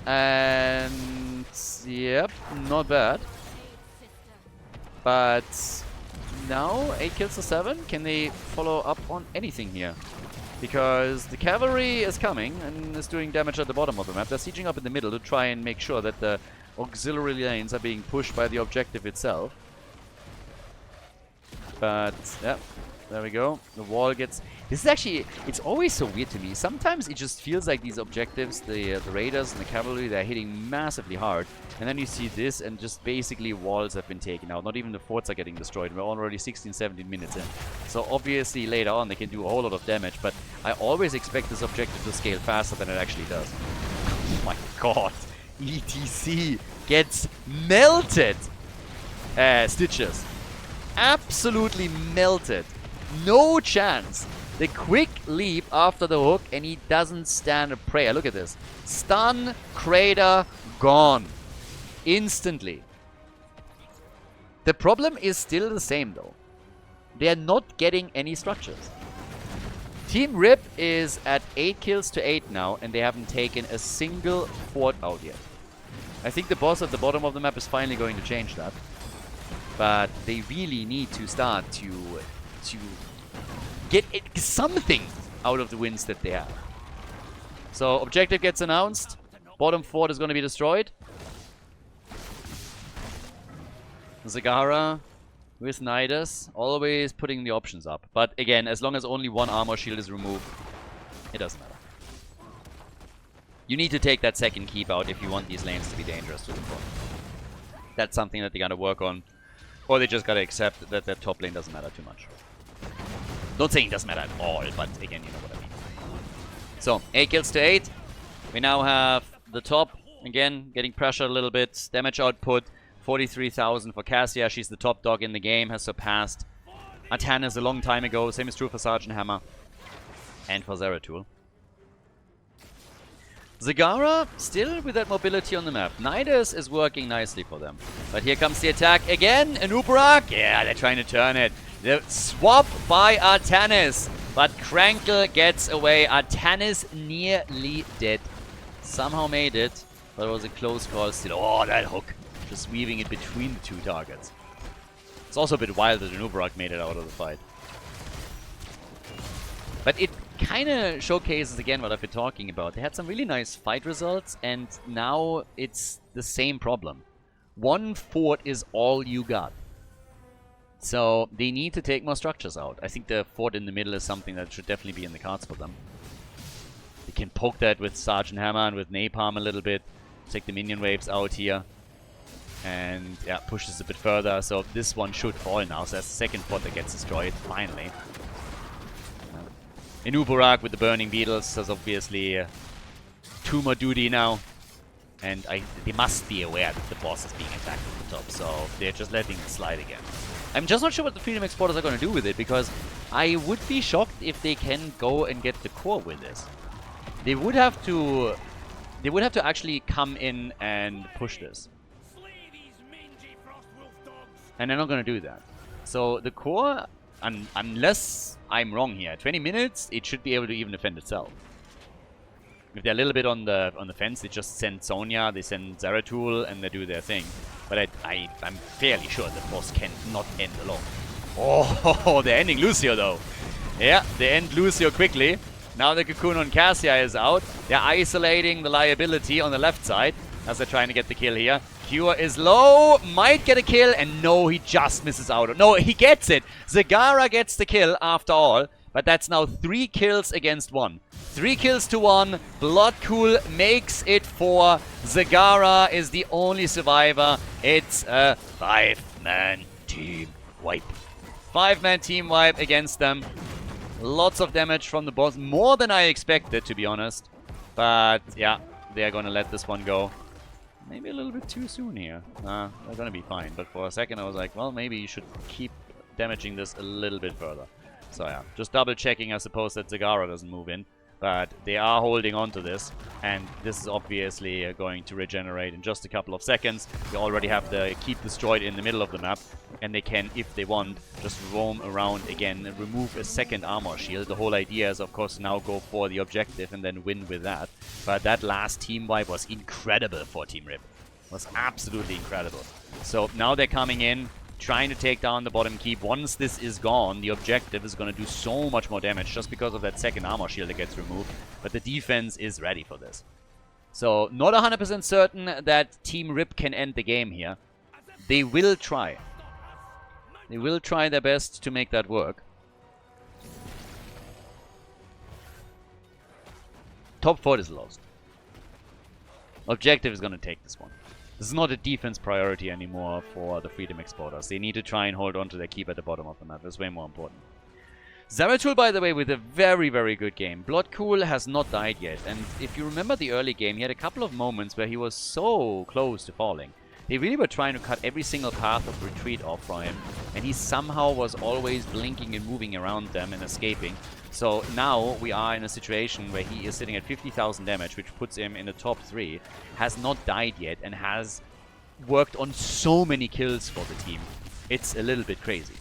And yep, not bad. But now 8 kills to 7. Can they follow up on anything here? Because the cavalry is coming and is doing damage at the bottom of the map. They're sieging up in the middle to try and make sure that the auxiliary lanes are being pushed by the objective itself. But, yeah, there we go. The wall gets... This is actually... It's always so weird to me. Sometimes it just feels like these objectives, the raiders and the cavalry, they're hitting massively hard. And then you see this and just basically walls have been taken out. Not even the forts are getting destroyed. We're already 16, 17 minutes in. So obviously later on they can do a whole lot of damage. But I always expect this objective to scale faster than it actually does. Oh my god. ETC gets melted. Stitches. Absolutely melted. No chance. The quick leap after the hook and he doesn't stand a prayer. Look at this. Stun, Crater, gone. Instantly. The problem is still the same though. They are not getting any structures. Team Rip is at 8 kills to 8 now and they haven't taken a single fort out yet. I think the boss at the bottom of the map is finally going to change that. But they really need to start to get something out of the wins that they have. So objective gets announced. Bottom fort is going to be destroyed. Zagara with Nidus, always putting the options up. But again, as long as only one armor shield is removed, it doesn't matter. You need to take that second keep out if you want these lanes to be dangerous to the front. That's something that they gotta work on. Or they just gotta accept that their top lane doesn't matter too much. Not saying it doesn't matter at all, but again, you know what I mean. So, 8 kills to 8. We now have the top, again, getting pressured a little bit. Damage output, 43,000 for Cassia. She's the top dog in the game, has surpassed Atanis a long time ago. Same is true for Sergeant Hammer and for Zeratul. Zagara, still with that mobility on the map. Nidus is working nicely for them. But here comes the attack again. An Uberak. Yeah, they're trying to turn it. The swap by Artanis. But Krankle gets away. Artanis nearly dead. Somehow made it. But it was a close call still. Oh, that hook. Just weaving it between the two targets. It's also a bit wild that an Uberak made it out of the fight. But it kind of showcases again what I've been talking about. They had some really nice fight results, and now it's the same problem. One fort is all you got. So they need to take more structures out. I think the fort in the middle is something that should definitely be in the cards for them. They can poke that with Sergeant Hammer and with Napalm a little bit. Take the minion waves out here. And yeah, push this a bit further. So this one should fall now. So that's the second fort that gets destroyed, finally. Inuburak with the Burning Beetles has obviously tumor duty now. And they must be aware that the boss is being attacked at the top. So they're just letting it slide again. I'm just not sure what the Freedom Exporters are going to do with it. Because I would be shocked if they can go and get the core with this. They would have to actually come in and push this. And they're not going to do that. So the core, unless I'm wrong here, 20 minutes, it should be able to even defend itself. If they're a little bit on the fence, they just send Sonya, they send Zeratul, and they do their thing. But I'm fairly sure the boss can not end alone. Oh, they're ending Lucio though. Yeah, they end Lucio quickly. Now the Cocoon on Cassia is out. They're isolating the liability on the left side as they're trying to get the kill here. Cure is low, might get a kill, and no, he just misses out. No, he gets it. Zagara gets the kill after all, but that's now 3 kills against 1. 3 kills to 1. Bloodcool makes it 4. Zagara is the only survivor. It's a 5-man team wipe. 5-man team wipe against them. Lots of damage from the boss, more than I expected, to be honest. But yeah, they're gonna let this one go. Maybe a little bit too soon here. They're gonna be fine. But for a second I was like, well, maybe you should keep damaging this a little bit further. So yeah, just double checking, I suppose, that Zagara doesn't move in. But they are holding on to this, and this is obviously going to regenerate in just a couple of seconds. They already have the keep destroyed in the middle of the map, and they can, if they want, just roam around again and remove a second armor shield. The whole idea is, of course, now go for the objective and then win with that. But that last team wipe was incredible for Team Rip. It was absolutely incredible. So now they're coming in, trying to take down the bottom keep. Once this is gone, the objective is going to do so much more damage just because of that second armor shield that gets removed. But the defense is ready for this. So, not 100% certain that Team Rip can end the game here. They will try. They will try their best to make that work. Top 4 is lost. Objective is going to take this one. This is not a defense priority anymore for the Freedom Exporters. They need to try and hold on to their keep at the bottom of the map. That's way more important. Zeratul, by the way, with a very, very good game. Bloodcool has not died yet. And if you remember the early game, he had a couple of moments where he was so close to falling. They really were trying to cut every single path of retreat off from him. And he somehow was always blinking and moving around them and escaping. So now we are in a situation where he is sitting at 50,000 damage, which puts him in the top 3. Has not died yet and has worked on so many kills for the team. It's a little bit crazy.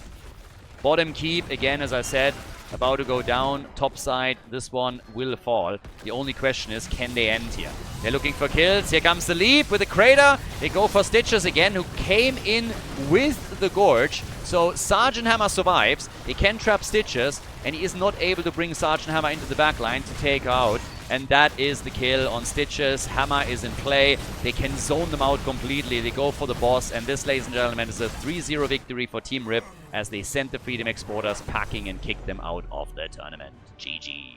Bottom keep, again, as I said, about to go down. Top side, this one will fall. The only question is, can they end here? They're looking for kills. Here comes the leap with the crater. They go for Stitches again, who came in with the Gorge. So Sergeant Hammer survives. They can trap Stitches, and he is not able to bring Sergeant Hammer into the backline to take her out. And that is the kill on Stitches. Hammer is in play. They can zone them out completely. They go for the boss. And this, ladies and gentlemen, is a 3-0 victory for Team Rip as they sent the Freedom Exporters packing and kicked them out of the tournament. GG.